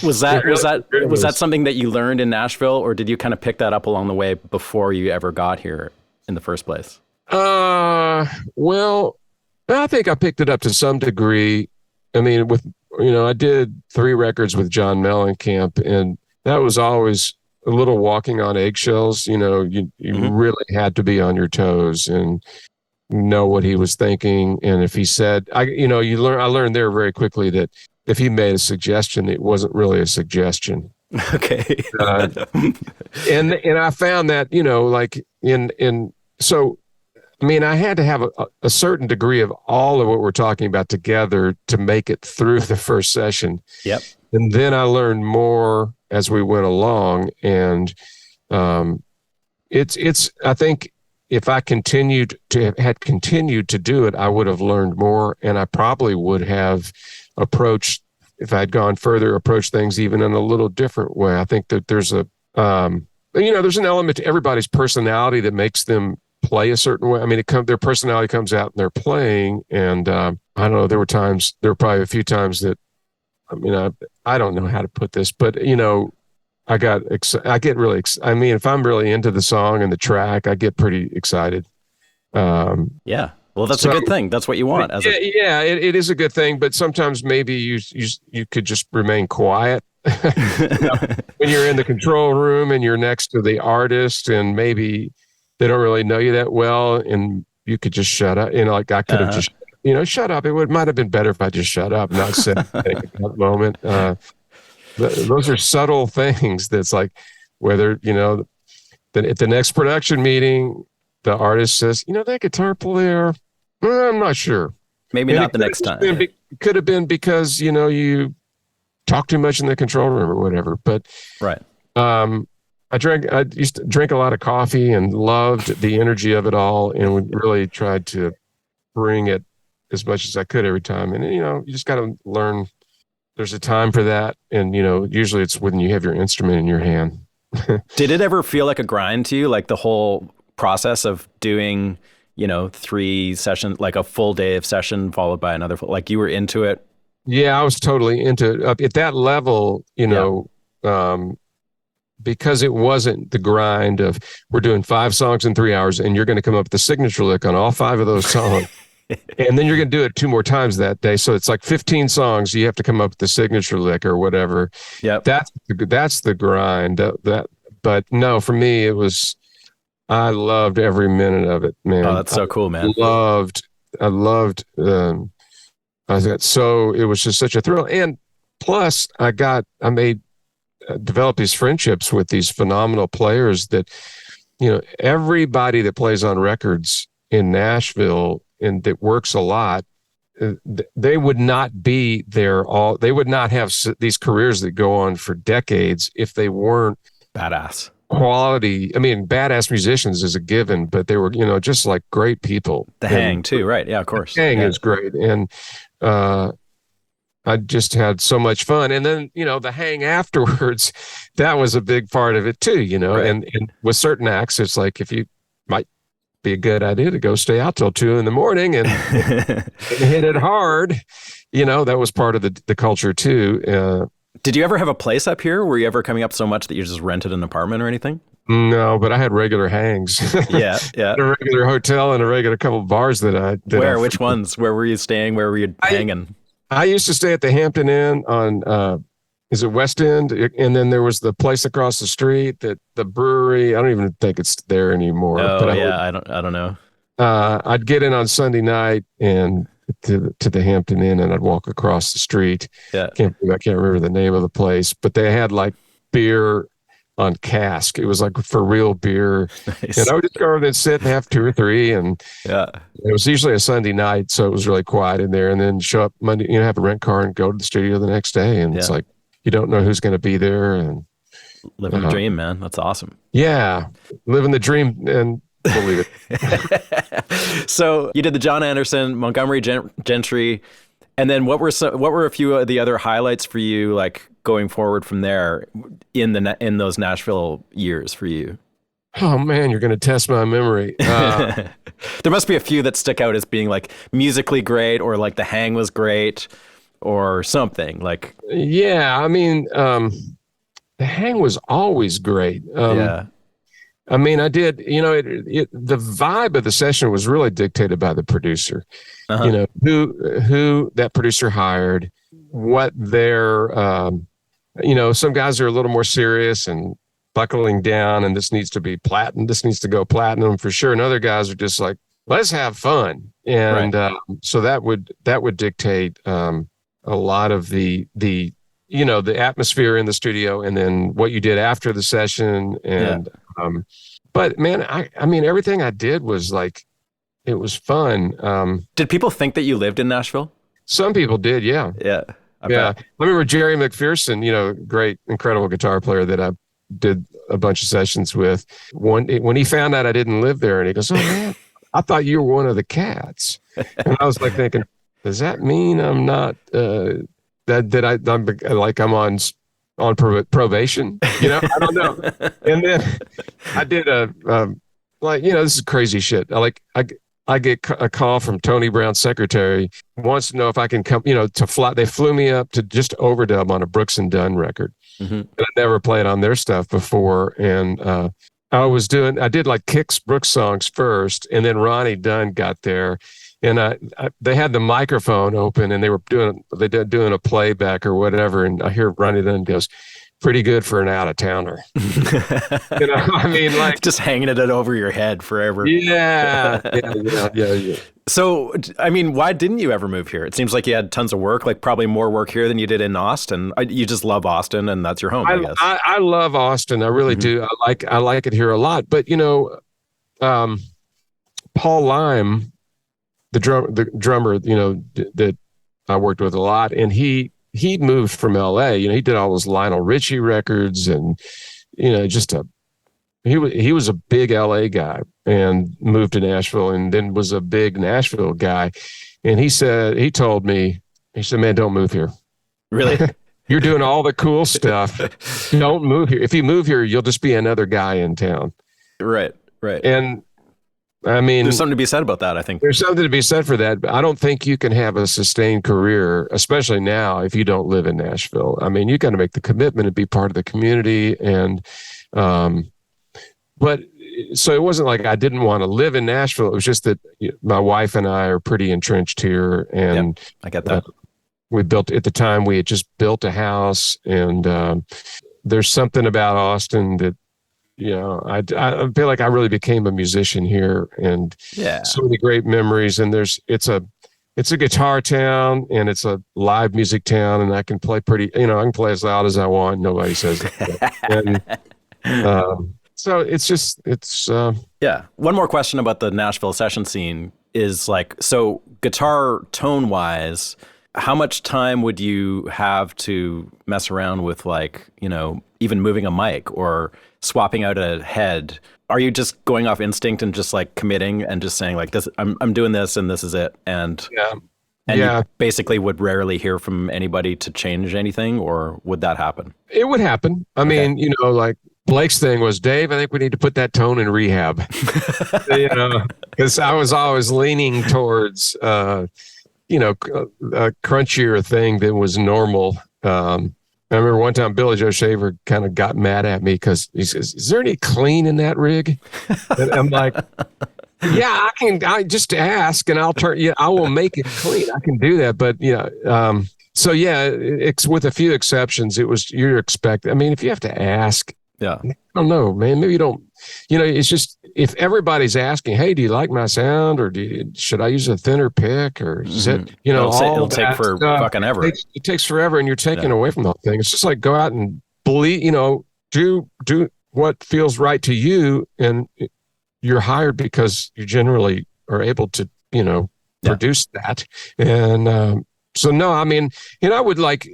Was that something that you learned in Nashville, or did you kind of pick that up along the way before you ever got here in the first place? Well, I think I picked it up to some degree. I mean, I did 3 records with John Mellencamp, and that was always a little walking on eggshells. You really had to be on your toes and know what he was thinking. And if he said, I learned there very quickly that if he made a suggestion, it wasn't really a suggestion. Okay. And I found that, so, I mean, I had to have a certain degree of all of what we're talking about together to make it through the first session. Yep. And then I learned more as we went along. And I think if I had continued to do it, I would have learned more, and I probably would have if I'd gone further, approached things even in a little different way. I think that there's there's an element to everybody's personality that makes them play a certain way. I mean, their personality comes out in their playing, and I don't know. There were probably a few times that, I don't know how to put this, but I get really, if I'm really into the song and the track, I get pretty excited. Yeah. Well, that's a good thing. That's what you want. It is a good thing, but sometimes maybe you could just remain quiet. When you're in the control room and you're next to the artist and maybe they don't really know you that well, and you could just shut up. I could have just, shut up. It might have been better if I just shut up, not said anything at that moment. Those are subtle things. That's like whether, at the next production meeting, the artist says, that guitar player, I'm not sure. Maybe not the next time. It could have been because, you talk too much in the control room or whatever. But right. I used to drink a lot of coffee and loved the energy of it all, and we really tried to bring it as much as I could every time. And, you just got to learn there's a time for that. And, usually it's when you have your instrument in your hand. Did it ever feel like a grind to you? Like the whole process of doing, 3 sessions, like a full day of session followed by another, like you were into it? Yeah, I was totally into it. At that level, because it wasn't the grind of we're doing 5 songs in 3 hours and you're going to come up with the signature lick on all 5 of those songs. And then you're going to do it 2 more times that day. So it's like 15 songs. You have to come up with the signature lick or whatever. Yeah. That's the grind. But no, for me, I loved every minute of it, man. Oh, that's so cool, man. I loved, so it was just such a thrill. And plus developed these friendships with these phenomenal players that, everybody that plays on records in Nashville and that works a lot, they would not be there they would not have these careers that go on for decades if they weren't badass quality. I mean, badass musicians is a given, but they were, just like great people. The Hang too, right? Yeah, of course. The Hang is great. And, I just had so much fun. And then, the Hang afterwards, that was a big part of it too, right. And with certain acts, it's like, if you might be a good idea to go stay out till 2 a.m. and hit it hard, that was part of the culture too. Did you ever have a place up here? Were you ever coming up so much that you just rented an apartment or anything? No, but I had regular hangs. Yeah. A regular hotel and a regular couple of bars which ones? Where were you staying? Where were you hanging? I used to stay at the Hampton Inn on, is it West End? And then there was the place across the street, the brewery. I don't even think it's there anymore. Oh, but I don't know. I'd get in on Sunday night and to the Hampton Inn, and I'd walk across the street. Yeah. I can't remember the name of the place, but they had like beer on cask. It was like for real beer. Nice. And I would just go over and sit and have 2 or 3. And it was usually a Sunday night, so it was really quiet in there. And then show up Monday, have a rent car and go to the studio the next day. And it's like, you don't know who's going to be there. And living the dream, man. That's awesome. Yeah. Living the dream and believe it. So you did the John Anderson, Montgomery Gentry. And then what were a few of the other highlights for you, like going forward from there in those Nashville years for you? Oh man, you're going to test my memory. There must be a few that stick out as being like musically great, or like the hang was great, or something like. Yeah, I mean, the hang was always great. Yeah. I mean, I did, the vibe of the session was really dictated by the producer. Uh-huh. Who that producer hired, what their, some guys are a little more serious and buckling down, and this needs to be platinum. This needs to go platinum for sure. And other guys are just like, let's have fun. And so that would dictate a lot of the atmosphere in the studio, and then what you did after the session. And, but man, I mean, everything I did was like, it was fun. Did people think that you lived in Nashville? Some people did. Yeah. Yeah. I remember Jerry McPherson, great, incredible guitar player that I did a bunch of sessions with. When he found out I didn't live there, and he goes, "Oh man, I thought you were one of the cats." And I was like thinking, does that mean I'm not, I'm on probation? I don't know. And then I did this is crazy shit. I get a call from Tony Brown's secretary, wants to know if I can come, to fly. They flew me up to just overdub on a Brooks and Dunn record. Mm-hmm. And I never played on their stuff before. And I did like Kix Brooks songs first, and then Ronnie Dunn got there. And they had the microphone open, and they were doing a playback or whatever. And I hear Ronnie Dunn goes, "Pretty good for an out-of-towner." I mean, like just hanging it over your head forever. Yeah. So, I mean, why didn't you ever move here? It seems like you had tons of work, like probably more work here than you did in Austin. You just love Austin, and that's your home, I guess. I love Austin. I really do. I like it here a lot. But Paul Lime, the drummer, that I worked with a lot, and he moved from LA. He did all those Lionel Richie records, and he was a big LA guy and moved to Nashville, and then was a big Nashville guy. And he told me, "Man, don't move here. Really? You're doing all the cool stuff. Don't move here. If you move here, you'll just be another guy in town." Right. And I mean, there's something to be said about that, I think. There's something to be said for that. But I don't think you can have a sustained career, especially now, if you don't live in Nashville. I mean, you got to make the commitment and be part of the community. And, but so it wasn't like I didn't want to live in Nashville. It was just that my wife and I are pretty entrenched here. And I get that. At the time, we had just built a house, and there's something about Austin that, I feel like I really became a musician here, and so many great memories. And it's a guitar town, and it's a live music town, and I can play I can play as loud as I want. Nobody says it. And, so it's One more question about the Nashville session scene is like, so guitar tone wise, how much time would you have to mess around with, like, even moving a mic or swapping out a head? Are you just going off instinct and just like committing and just saying like, this, I'm doing this and this is it? And you basically would rarely hear from anybody to change anything, or would that happen? It would happen. I mean, like Blake's thing was, "Dave, I think we need to put that tone in rehab." Because I was always leaning towards, a crunchier thing than was normal. I remember one time Billy Joe Shaver kind of got mad at me because he says, "Is there any clean in that rig?" And I'm like, "Yeah, I just ask, and I will make it clean. I can do that." But so it's with a few exceptions. You're expected. I mean, if you have to ask, I don't know, man. Maybe you don't. It's just, if everybody's asking, "Hey, do you like my sound, or should I use a thinner pick, or is it?" It'll take for fucking ever. It takes forever, and you're taking away from the whole thing. It's just like, go out and believe. Do what feels right to you, and you're hired because you generally are able to, produce that. And so no, I mean, I would like,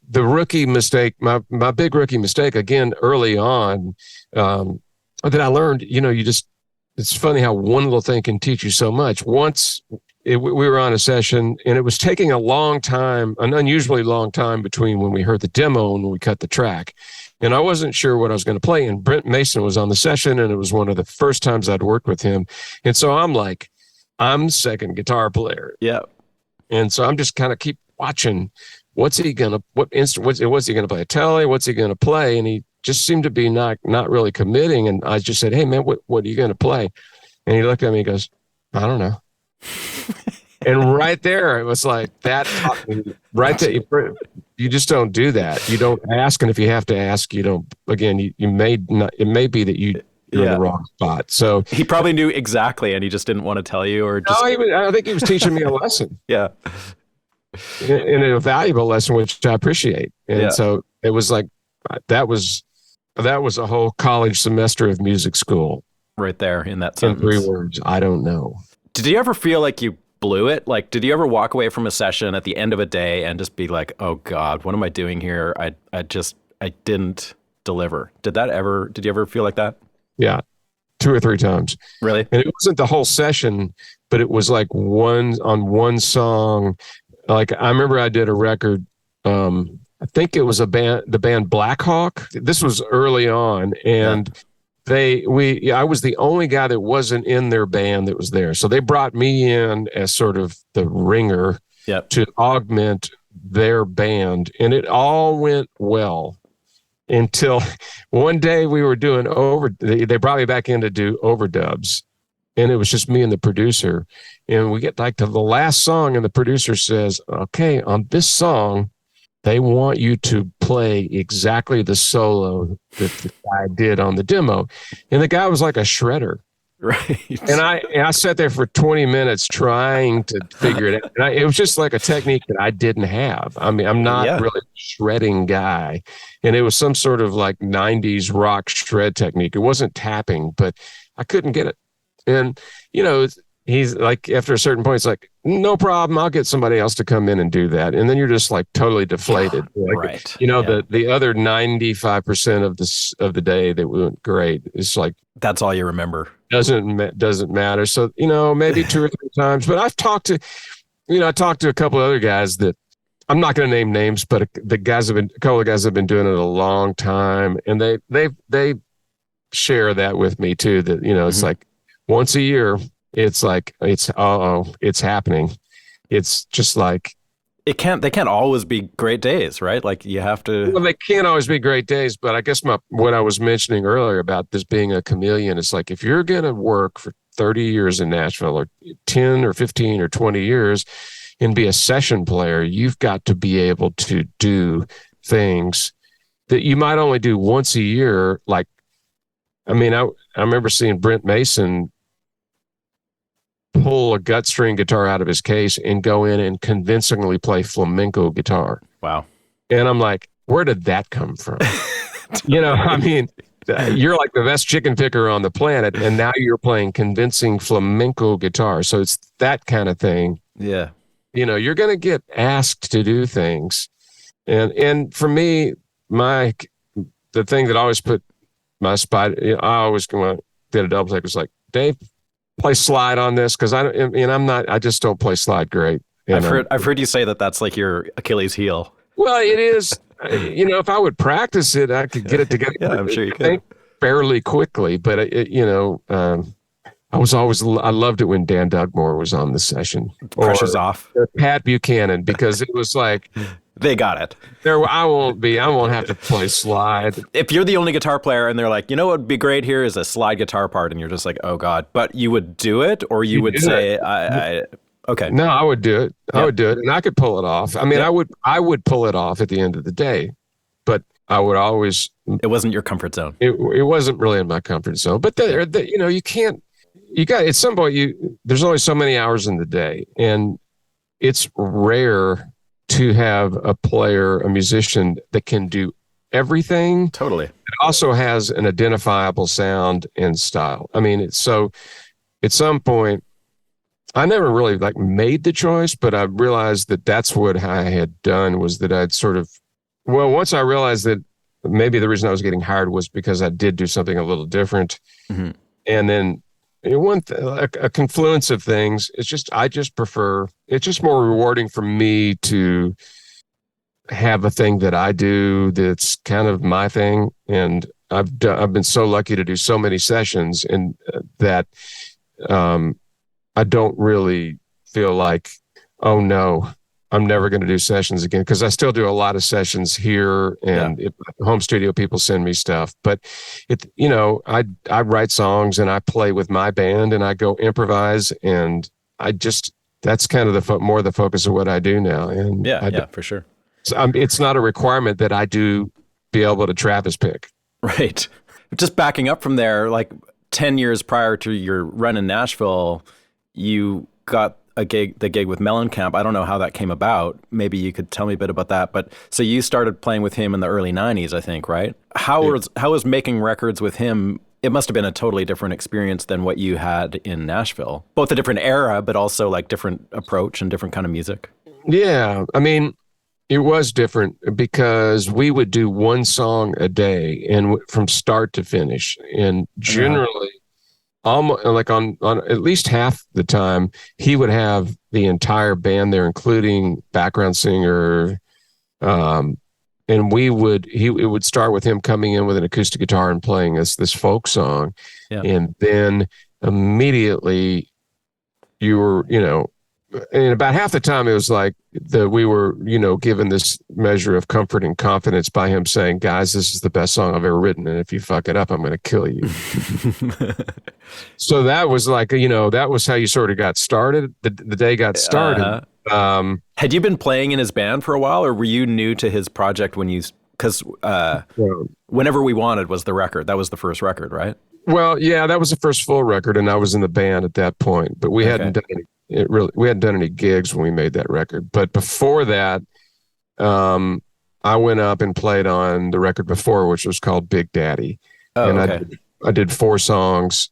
the rookie mistake, my big rookie mistake, again, early on, that I learned, it's funny how one little thing can teach you so much. Once we were on a session, and it was taking a long time, an unusually long time between when we heard the demo and when we cut the track. And I wasn't sure what I was going to play. And Brent Mason was on the session, and it was one of the first times I'd worked with him. And so I'm like, I'm second guitar player. Yeah. And so I'm just kind of keep watching. What's he going to, what's he going to play? A tele? What's he going to play? And he just seemed to be not really committing. And I just said, hey, man, what are you going to play? And he looked at me and goes, I don't know. And right there, it was like that. Right there, you just don't do that. You don't ask, and if you have to ask, you don't. Again, you may not. It may be that you're in the wrong spot. So he probably knew exactly, and he just didn't want to tell you, or just. No, I think he was teaching me a lesson. Yeah, and a valuable lesson, which I appreciate. And so it was like that was a whole college semester of music school. Right there in that sentence. In 3 words, I don't know. Did you ever feel like you blew it? Like, did you ever walk away from a session at the end of a day and just be like, oh God, what am I doing here? I didn't deliver. Did you ever feel like that? Yeah. 2 or 3 times. Really? And it wasn't the whole session, but it was like one song. Like I remember I did a record. I think it was the band Black Hawk. This was early on. And I was the only guy that wasn't in their band that was there. So they brought me in as sort of the ringer to augment their band. And it all went well until one day we were doing they brought me back in to do overdubs. And it was just me and the producer. And we get like to the last song, and the producer says, okay, on this song, they want you to play exactly the solo that the guy did on the demo. And the guy was like a shredder. Right. And I sat there for 20 minutes trying to figure it out. And it was just like a technique that I didn't have. I mean, I'm not really a shredding guy. And it was some sort of like 90s rock shred technique. It wasn't tapping, but I couldn't get it. And, he's like, after a certain point, it's like, no problem. I'll get somebody else to come in and do that. And then you're just like totally deflated. Like, right. The other 95% of the day that went great. It's like, that's all you remember. Doesn't matter. So, maybe 2 or 3 times, but I've talked to, I talked to a couple of other guys that I'm not going to name names, but a couple of guys have been doing it a long time. And they share that with me too, that, it's like once a year, it's like, it's happening. It's just like, they can't always be great days, right? Like you have to. Well, they can't always be great days, but I guess what I was mentioning earlier about this being a chameleon, it's like, if you're going to work for 30 years in Nashville or 10 or 15 or 20 years and be a session player, you've got to be able to do things that you might only do once a year. Like, I mean, I remember seeing Brent Mason pull a gut string guitar out of his case and go in and convincingly play flamenco guitar. Wow. And I'm like, where did that come from? I mean, you're like the best chicken picker on the planet, and now you're playing convincing flamenco guitar. So it's that kind of thing. Yeah. You're going to get asked to do things. And for me, the thing that always put my spot, I always did a double take, was like, Dave, play slide on this, because I just don't play slide great. I've heard you say that that's like your Achilles heel. Well, it is. If I would practice it, I could get it together. Yeah, I'm sure you could. Fairly quickly, but I loved it when Dan Dugmore was on the session. Pressure's off. Pat Buchanan, because it was like, they got it. I won't have to play slide. If you're the only guitar player and they're like, what would be great here is a slide guitar part, and you're just like, oh God, but you would do it, or you would say, okay. No, I would do it. I would do it, and I could pull it off. I mean, I would pull it off at the end of the day, but I would always. It wasn't your comfort zone. It wasn't really in my comfort zone, but you can't. You got at some point. There's only so many hours in the day, and it's rare to have a musician that can do everything. Totally. It also has an identifiable sound and style. I mean, so at some point, I never really made the choice, but I realized that that's what I had done, was that I'd once I realized that maybe the reason I was getting hired was because I did do something a little different. Mm-hmm. And then a confluence of things. I just prefer, it's just more rewarding for me to have a thing that I do that's kind of my thing. And I've been so lucky to do so many sessions, and that I don't really feel like, oh no, I'm never going to do sessions again, because I still do a lot of sessions here, and home studio people send me stuff. But I write songs and I play with my band and I go improvise, and that's kind of more the focus of what I do now. And for sure. It's not a requirement that I do be able to Travis pick. Right. Just backing up from there, like 10 years prior to your run in Nashville, you got the gig with Mellencamp. I don't know how that came about. Maybe you could tell me a bit about that. But so you started playing with him in the early 90s, I think, right? How was making records with him? It must have been a totally different experience than what you had in Nashville. Both a different era, but also like different approach and different kind of music. Yeah. I mean, it was different because we would do one song a day, and from start to finish. And generally, almost like on at least half the time, he would have the entire band there, including background singer. And it would start with him coming in with an acoustic guitar and playing this folk song. Yeah. And then immediately you were, and about half the time it was like we were, given this measure of comfort and confidence by him saying, guys, this is the best song I've ever written, and if you fuck it up, I'm going to kill you. So that was like, that was how you sort of got started. The day got started. Had you been playing in his band for a while, or were you new to his project because Whenever We Wanted was the record. That was the first record, right? Well, yeah, that was the first full record, and I was in the band at that point, but we hadn't done we hadn't done any gigs when we made that record. But before that, I went up and played on the record before, which was called Big Daddy. I did 4 songs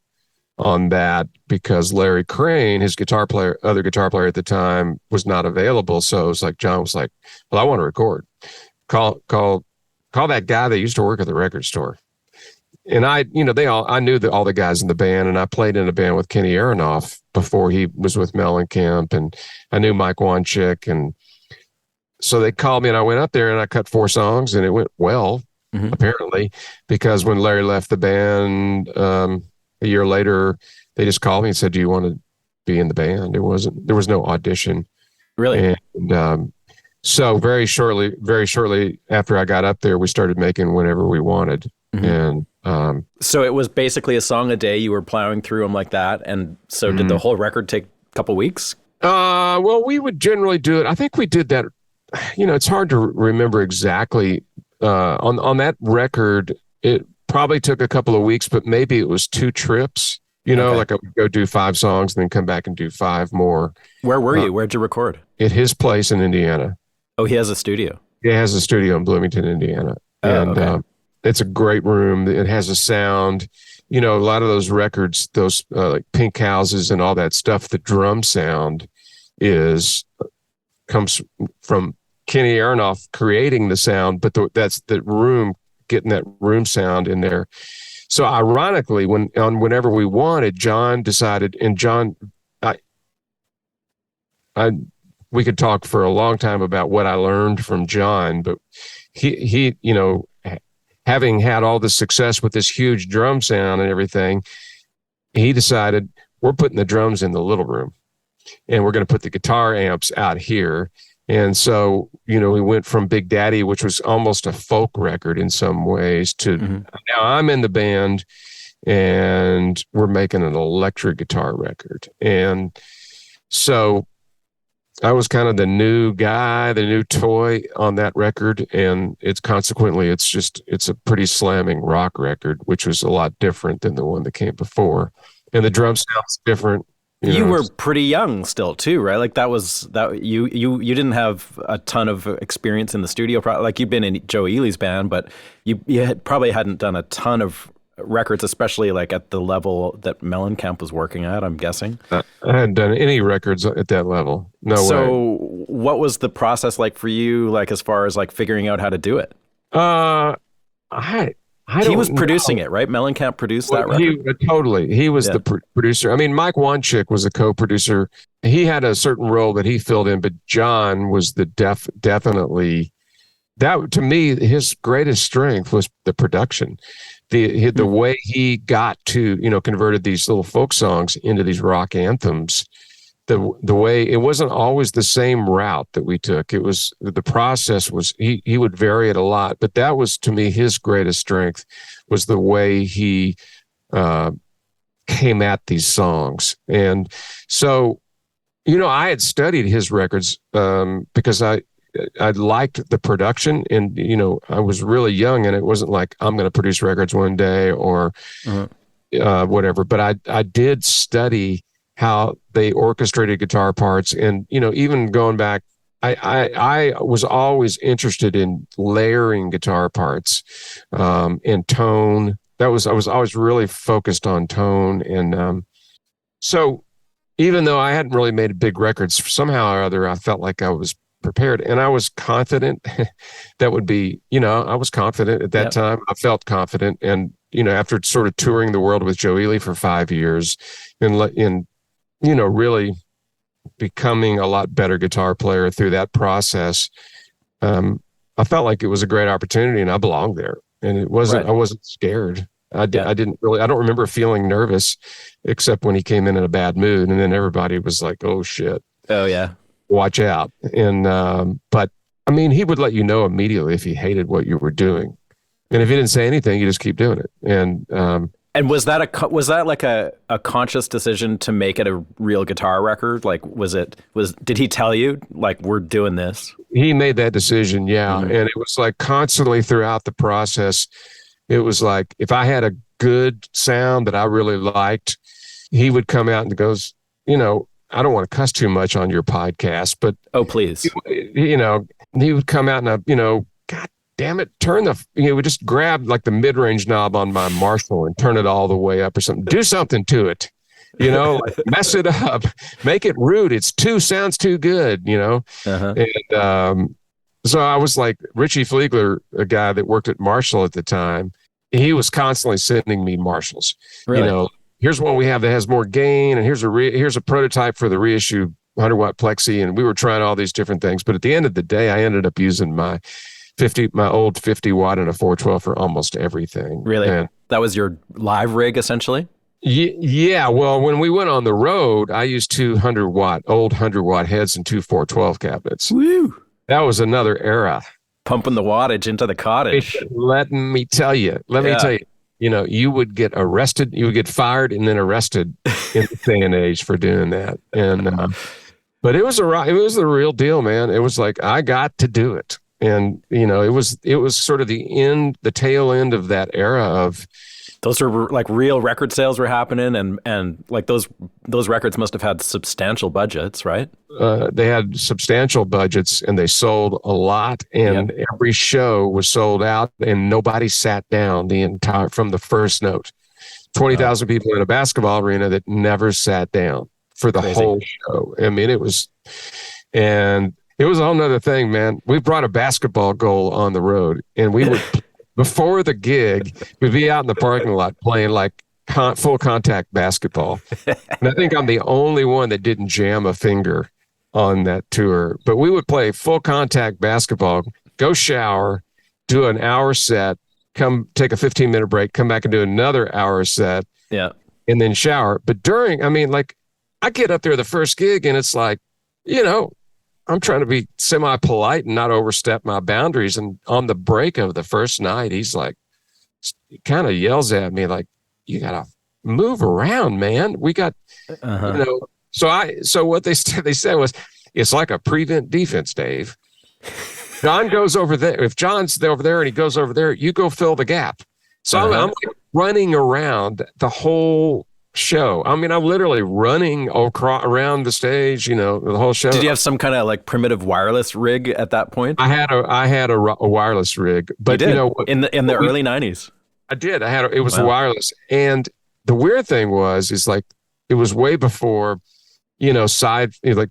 on that because Larry Crane, his other guitar player at the time, was not available. So it was like, John was like, well, I want to record. Call that guy that used to work at the record store. And I knew all the guys in the band, and I played in a band with Kenny Aronoff before he was with Mellencamp, and I knew Mike Wanchick. And so they called me, and I went up there and I cut 4 songs, and it went well, apparently, because when Larry left the band a year later, they just called me and said, do you want to be in the band? There was no audition. Really? And so very shortly after I got up there, we started making Whenever We Wanted. And so it was basically a song a day. You were plowing through them like that. And so did the whole record take a couple weeks? Well, we would generally do it. I think we did that. It's hard to remember exactly. On that record, it probably took a couple of weeks, but maybe it was 2 trips. Like I would go do 5 songs and then come back and do 5 more. Where were you? Where'd you record? At his place in Indiana. Oh, he has a studio. He has a studio in Bloomington, Indiana. It's a great room. It has a sound. A lot of those records, those like Pink Houses and all that stuff, the drum sound comes from Kenny Aronoff creating the sound, but that's the room, getting that room sound in there. So ironically, Whenever We Wanted, John decided, and John, we could talk for a long time about what I learned from John, but he having had all this success with this huge drum sound and everything, he decided, we're putting the drums in the little room, and we're going to put the guitar amps out here. And so, we went from Big Daddy, which was almost a folk record in some ways, to now I'm in the band and we're making an electric guitar record. And so I was kind of the new guy, the new toy on that record. And it's a pretty slamming rock record, which was a lot different than the one that came before. And the drum sound's different. You were pretty young still too, right? Like you didn't have a ton of experience in the studio. Like you'd been in Joe Ely's band, but you probably hadn't done a ton of records, especially like at the level that Mellencamp was working at, I'm guessing. I hadn't done any records at that level. No way. So what was the process like for you, like as far as like figuring out how to do it? I He was producing it, right? Mellencamp produced that record? Totally. He was the producer. I mean, Mike Wanchick was a co-producer. He had a certain role that he filled in, but John was the definitely, that to me, his greatest strength was the production. The way he got to, converted these little folk songs into these rock anthems. The way it wasn't always the same route that we took. It was the process was he would vary it a lot, but that was to me his greatest strength was the way he came at these songs. And so, I had studied his records because I liked the production, and I was really young, and it wasn't like I'm going to produce records one day or whatever. But I did study how they orchestrated guitar parts. And, even going back, I was always interested in layering guitar parts and tone. I was always really focused on tone. And so even though I hadn't really made big records, somehow or other, I felt like I was prepared, and I was confident that would be, I was confident at that time. I felt confident. And, after sort of touring the world with Joe Ely for 5 years and really becoming a lot better guitar player through that process, I felt like it was a great opportunity, and I belonged there. And it wasn't, I wasn't scared. I don't remember feeling nervous except when he came in a bad mood, and then everybody was like, oh shit. Oh yeah. Watch out. And, but I mean, he would let you know immediately if he hated what you were doing. And if he didn't say anything, you just keep doing it. And was that like a conscious decision to make it a real guitar record? Like, did he tell you, like, we're doing this? He made that decision. Yeah. Mm-hmm. And it was like constantly throughout the process. It was like, if I had a good sound that I really liked, he would come out and goes, I don't want to cuss too much on your podcast, but oh, please, he would come out and God damn it, would just grab like the mid-range knob on my Marshall and turn it all the way up or something. Do something to it, like mess it up, make it rude. Sounds too good, Uh-huh. And so I was like Richie Fleegler, a guy that worked at Marshall at the time. He was constantly sending me Marshalls, really? Here's one we have that has more gain, and here's a prototype for the reissue 100-watt Plexi, and we were trying all these different things. But at the end of the day, I ended up using my old 50-watt and a 412 for almost everything. Really? And that was your live rig, essentially? Yeah. Well, when we went on the road, I used 200-watt, old 100-watt heads and two 412 cabinets. Woo! That was another era. Pumping the wattage into the cottage. Let me tell you. You would get arrested, you would get fired and then arrested in the day and age for doing that. And, but it was the real deal, man. It was like, I got to do it. And, it was sort of the tail end of that era of. Those were like real record sales were happening, and like those records must have had substantial budgets, right? They had substantial budgets, and they sold a lot, and every show was sold out, and nobody sat down from the first note. 20,000 people in a basketball arena that never sat down for the whole show. I mean, it was a whole nother thing, man. We brought a basketball goal on the road, and we would. Before the gig, we'd be out in the parking lot playing like full contact basketball. And I think I'm the only one that didn't jam a finger on that tour. But we would play full contact basketball, go shower, do an hour set, come take a 15-minute break, come back and do another hour set, and then shower. But I get up there the first gig and it's like, I'm trying to be semi-polite and not overstep my boundaries. And on the break of the first night, he kind of yells at me like, you got to move around, man. We got, so what they said was, it's like a prevent defense, Dave. John goes over there. If John's over there and he goes over there, you go fill the gap. So I'm like running around the whole show. I mean, I'm literally running around the stage, the whole show. Did you have some kind of like primitive wireless rig at that point? I had a wireless rig, but in the early 90s. I did. It was wireless. And the weird thing is like, it was way before, like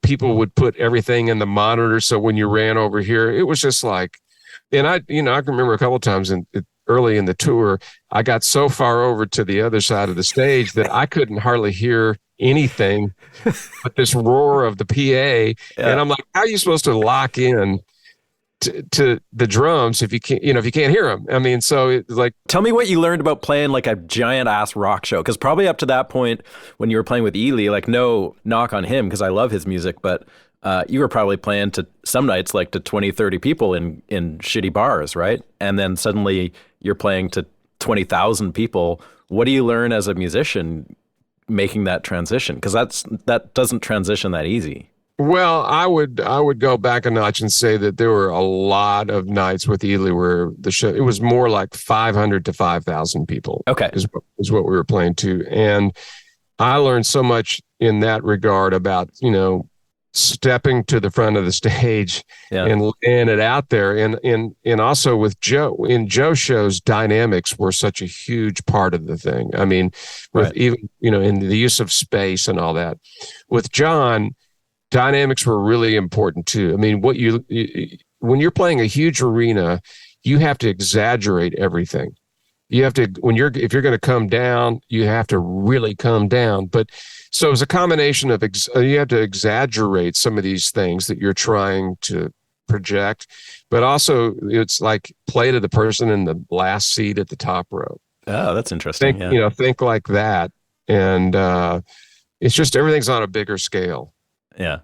people would put everything in the monitor. So when you ran over here, it was just like, and I can remember a couple of times, and early in the tour, I got so far over to the other side of the stage that I couldn't hardly hear anything but this roar of the PA. Yeah. And I'm like, how are you supposed to lock in to the drums if you can't, if you can't hear them? I mean, so it's like, tell me what you learned about playing like a giant ass rock show. Cause probably up to that point when you were playing with Ely, like no knock on him, cause I love his music, but you were probably playing to some nights like to 20, 30 people in shitty bars, right? And then suddenly you're playing to 20,000 people. What do you learn as a musician making that transition? Because that doesn't transition that easy. Well, I would go back a notch and say that there were a lot of nights with Ely where the show, it was more like 500 to 5,000 people. Okay. Is what we were playing to. And I learned so much in that regard about, stepping to the front of the stage and laying it out there. And also with Joe, in Joe's shows, dynamics were such a huge part of the thing. I mean, with even, in the use of space and all that. With John, dynamics were really important too. I mean, when you're playing a huge arena, you have to exaggerate everything. You have to, if you're going to come down, you have to really come down. But so it's a combination of, you have to exaggerate some of these things that you're trying to project, but also it's like play to the person in the last seat at the top row. Oh, that's interesting. Think like that. And it's just, everything's on a bigger scale. Yeah.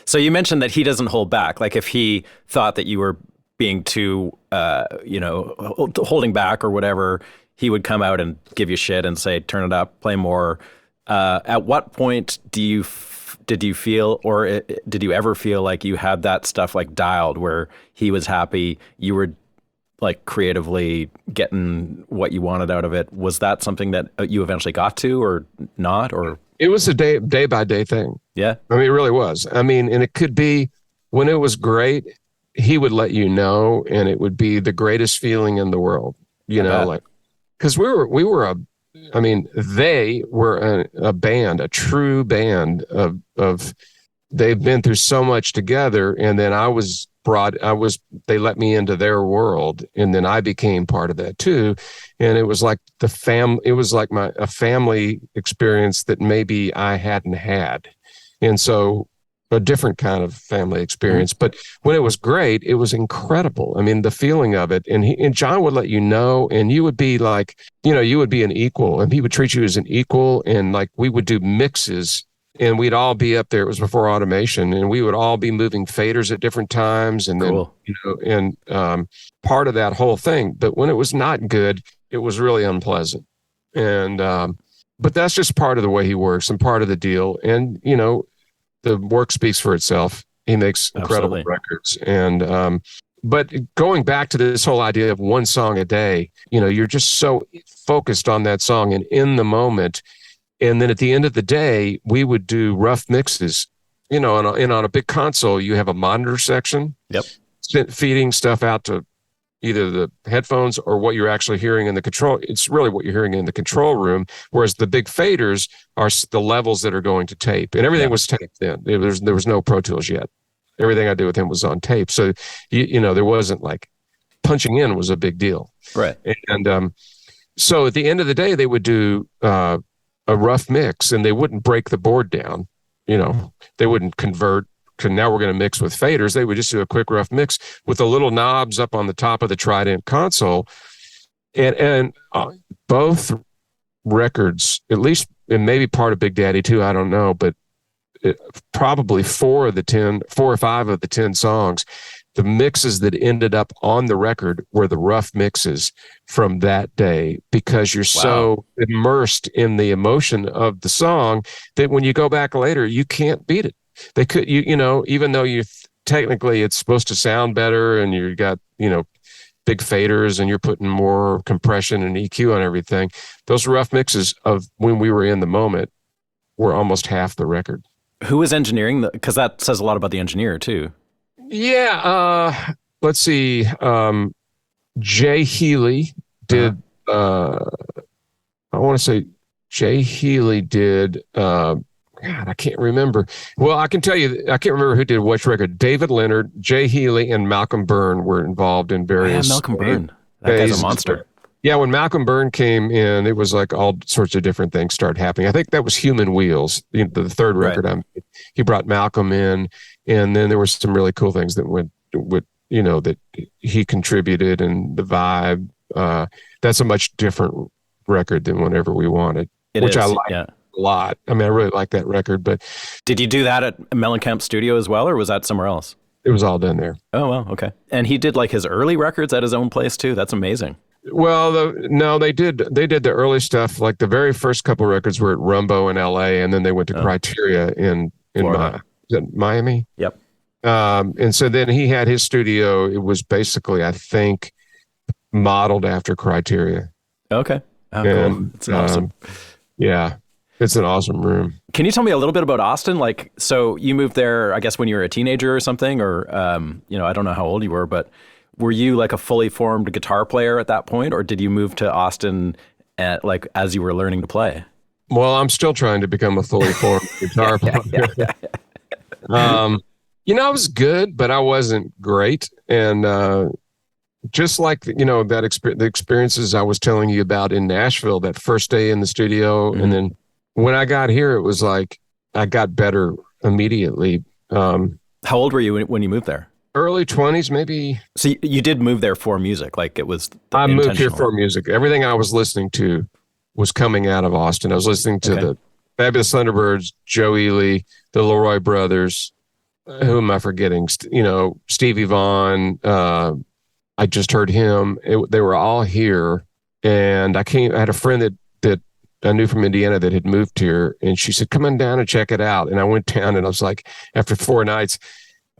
So you mentioned that he doesn't hold back. Like if he thought that you were being too, holding back or whatever, he would come out and give you shit and say, turn it up, play more. At what point did you feel, or did you ever feel like you had that stuff like dialed where he was happy, you were like creatively getting what you wanted out of it? Was that something that you eventually got to or not? Or it was a day by day thing. Yeah. I mean, it really was. I mean, and it could be when it was great, he would let you know, and it would be the greatest feeling in the world, because they were a band, a true band of they've been through so much together. And then they let me into their world, and then I became part of that too. And it was like a family experience that maybe I hadn't had. And so a different kind of family experience. But when it was great, it was incredible. I mean, the feeling of it. And John would let you know, and you would be like, you would be an equal, and he would treat you as an equal. And like, we would do mixes, and we'd all be up there. It was before automation, and we would all be moving faders at different times. And cool. then, part of that whole thing. But when it was not good, it was really unpleasant. And, but that's just part of the way he works and part of the deal. And, the work speaks for itself. He makes incredible records. And, but going back to this whole idea of one song a day, you're just so focused on that song and in the moment. And then at the end of the day, we would do rough mixes, and on a big console, you have a monitor section. Yep. Feeding stuff out to either the headphones or what you're actually hearing in the control. It's really what you're hearing in the control room, whereas the big faders are the levels that are going to tape. And everything was taped then. There was no Pro Tools yet. Everything I did with him was on tape. So, there wasn't like punching in was a big deal. Right. And so at the end of the day, they would do a rough mix, and they wouldn't break the board down. They wouldn't convert. Now we're going to mix with faders. They would just do a quick rough mix with the little knobs up on the top of the Trident console. And both records, at least, and maybe part of Big Daddy too, I don't know, but probably 4 or 5 of the 10 songs, the mixes that ended up on the record were the rough mixes from that day, because you're so immersed in the emotion of the song that when you go back later, you can't beat it. They could, even though technically it's supposed to sound better, and you got, big faders, and you're putting more compression and EQ on everything, those rough mixes of when we were in the moment were almost half the record. Who was engineering because that says a lot about the engineer too. Yeah. Let's see. Jay Healy did, I want to say Jay Healy did, God, I can't remember. Well, I can tell you, I can't remember who did which record. David Leonard, Jay Healy, and Malcolm Byrne were involved in various. Malcolm Byrne. That guy's a monster. Yeah, when Malcolm Byrne came in, it was like all sorts of different things started happening. I think that was Human Wheels, the third record. Right. He brought Malcolm in, and then there were some really cool things that would that he contributed, and the vibe. That's a much different record than Whenever We Wanted, which I like a lot. I mean, I really like that record. But did you do that at Mellencamp Studio as well, or was that somewhere else? It was all done there. Oh, wow. Okay. And he did like his early records at his own place too. That's amazing. Well, no, they did the early stuff. Like the very first couple records were at Rumbo in LA, and then they went to Criteria in Miami. Yep. And so then he had his studio. It was basically, I think, modeled after Criteria. Okay. Oh, cool. It's awesome. Yeah, it's an awesome room. Can you tell me a little bit about Austin? Like, so you moved there, I guess, when you were a teenager or something, or I don't know how old you were, but were you like a fully formed guitar player at that point, or did you move to Austin as you were learning to play? Well, I'm still trying to become a fully formed guitar player. I was good, but I wasn't great. And just like, the experiences I was telling you about in Nashville, that first day in the studio. Mm-hmm. And then when I got here, it was like I got better immediately. How old were you when you moved there? Early 20s, maybe. So you did move there for music, like it was I moved here for music. Everything I was listening to was coming out of Austin. I was listening to the Fabulous Thunderbirds, Joe Ely, the Leroy Brothers. Who am I forgetting? Stevie Vaughan. I just heard him. They were all here. And I had a friend that I knew from Indiana that had moved here. And she said, come on down and check it out. And I went down, and I was like, after 4 nights,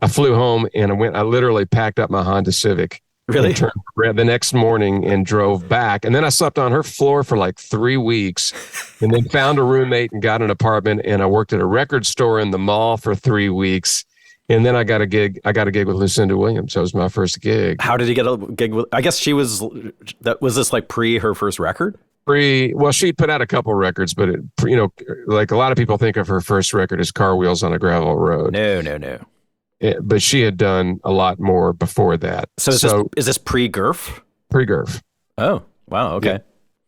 I flew home, and I literally packed up my Honda Civic. Really? The next morning and drove back. And then I slept on her floor for like 3 weeks, and then found a roommate and got an apartment. And I worked at a record store in the mall for 3 weeks. And then I got a gig with Lucinda Williams. That was my first gig. How did you get a gig with, I guess was this like pre her first record? Well, she put out a couple records, but like a lot of people think of her first record as Car Wheels on a Gravel Road. No. But she had done a lot more before that. So is this pre-Gurf? Pre-Gurf. Oh, wow. Okay.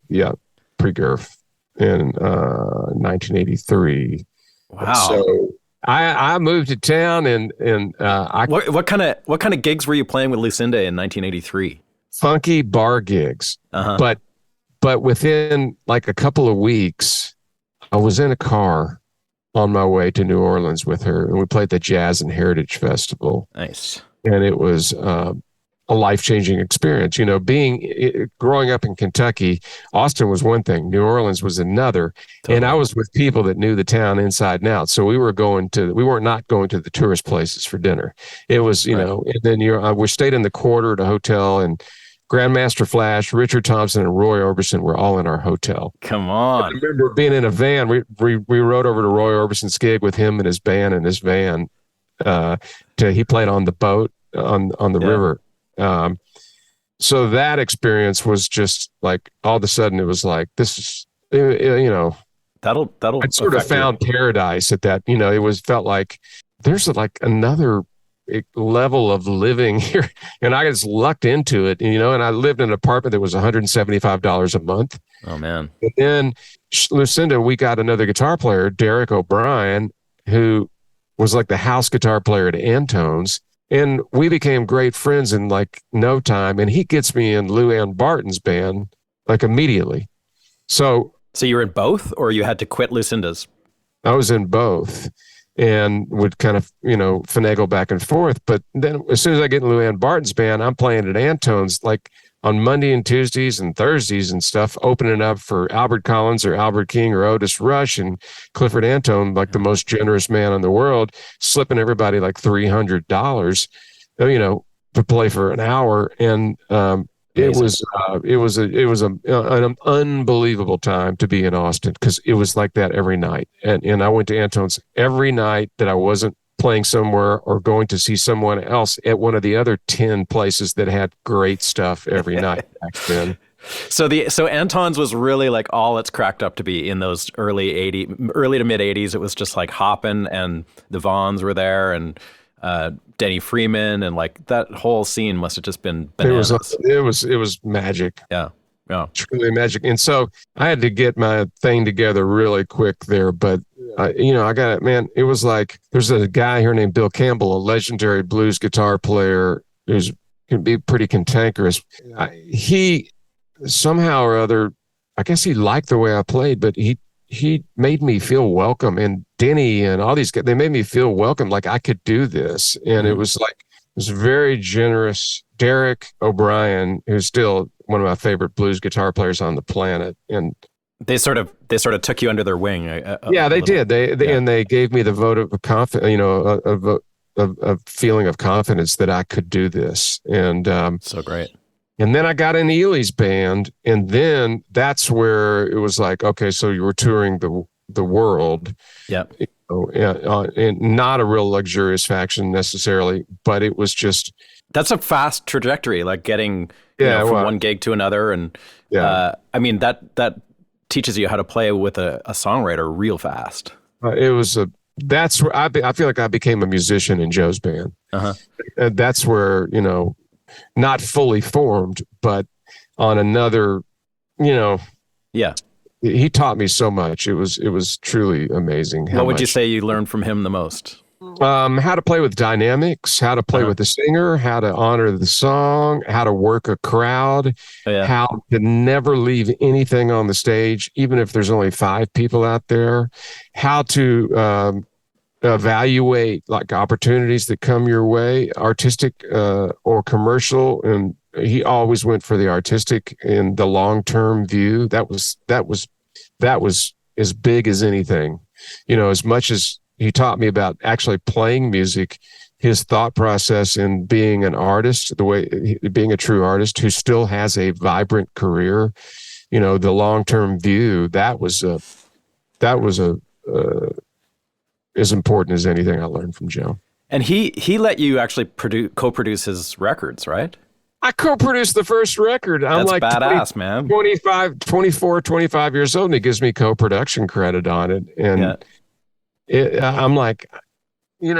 Yeah, pre-Gurf in 1983. Wow. So I moved to town, and what kind of gigs were you playing with Lucinda in 1983? Funky bar gigs. Uh-huh. But within like a couple of weeks, I was in a car on my way to New Orleans with her, and we played the Jazz and Heritage Festival. Nice. And it was a life-changing experience. Growing up in Kentucky, Austin was one thing, New Orleans was another. Totally. And I was with people that knew the town inside and out. So we were not going to the tourist places for dinner. It was, and then we stayed in the Quarter at a hotel, and Grandmaster Flash, Richard Thompson, and Roy Orbison were all in our hotel. Come on. I remember being in a van. We rode over to Roy Orbison's gig with him and his band in his van. He played on the boat on the river. So that experience was just like, all of a sudden it was like, this is, that'll I'd sort of found paradise at that. It felt like there's like another level of living here, and I just lucked into it, and I lived in an apartment that was $175 a month. Oh man. And then Lucinda, we got another guitar player, Derek O'Brien, who was like the house guitar player at Antone's, and we became great friends in like no time, and he gets me in Lou Ann Barton's band like immediately. So you were in both, or you had to quit Lucinda's? I was in both, and would kind of, finagle back and forth. But then as soon as I get in Lou Ann Barton's band, I'm playing at Antone's like on Monday and Tuesdays and Thursdays and stuff, opening up for Albert Collins or Albert King or Otis Rush, and Clifford Antone, like the most generous man in the world, slipping everybody like $300, to play for an hour. And it was an unbelievable time to be in Austin, because it was like that every night. And I went to Antone's every night that I wasn't playing somewhere or going to see someone else at one of the other 10 places that had great stuff every night back then. So Antone's was really like all it's cracked up to be in those early to mid 80s. It was just like hopping, and the Vaughns were there, and Denny Freeman, and like that whole scene must have just been bananas. It was magic. Yeah. Yeah. Truly magic. And so I had to get my thing together really quick there. But, I got it, man. It was like, there's a guy here named Bill Campbell, a legendary blues guitar player who's can be pretty cantankerous. He somehow or other, I guess he liked the way I played, but he made me feel welcome. And Denny and all these guys, they made me feel welcome, like I could do this. And it was very generous. Derek O'Brien, who's still one of my favorite blues guitar players on the planet, and they sort of took you under their wing. Yeah, they did. And they gave me the vote of confidence, a feeling of confidence that I could do this. And so great. And then I got in Ely's band, and then that's where it was like, okay, so you were touring the world. Yeah. And not a real luxurious fashion necessarily, but it was just. That's a fast trajectory, like getting from one gig to another. And I mean, that teaches you how to play with a songwriter real fast. That's where I feel like I became a musician in Joe's band. Uh-huh. That's where, not fully formed, but on another, Yeah. He taught me so much. It was truly amazing. What would you say you learned from him the most? How to play with dynamics, how to play with the singer, how to honor the song, how to work a crowd, how to never leave anything on the stage, even if there's only 5 people out there, how to evaluate like opportunities that come your way, artistic or commercial. And he always went for the artistic in the long-term view. That was as big as anything, as much as he taught me about actually playing music, his thought process in being an artist, being a true artist who still has a vibrant career, the long-term view, that was as important as anything I learned from Joe. And he let you actually co-produce his records, right? I co-produced the first record. I'm That's like badass, man. 25 years old, and he gives me co-production credit on it. And I'm like, I don't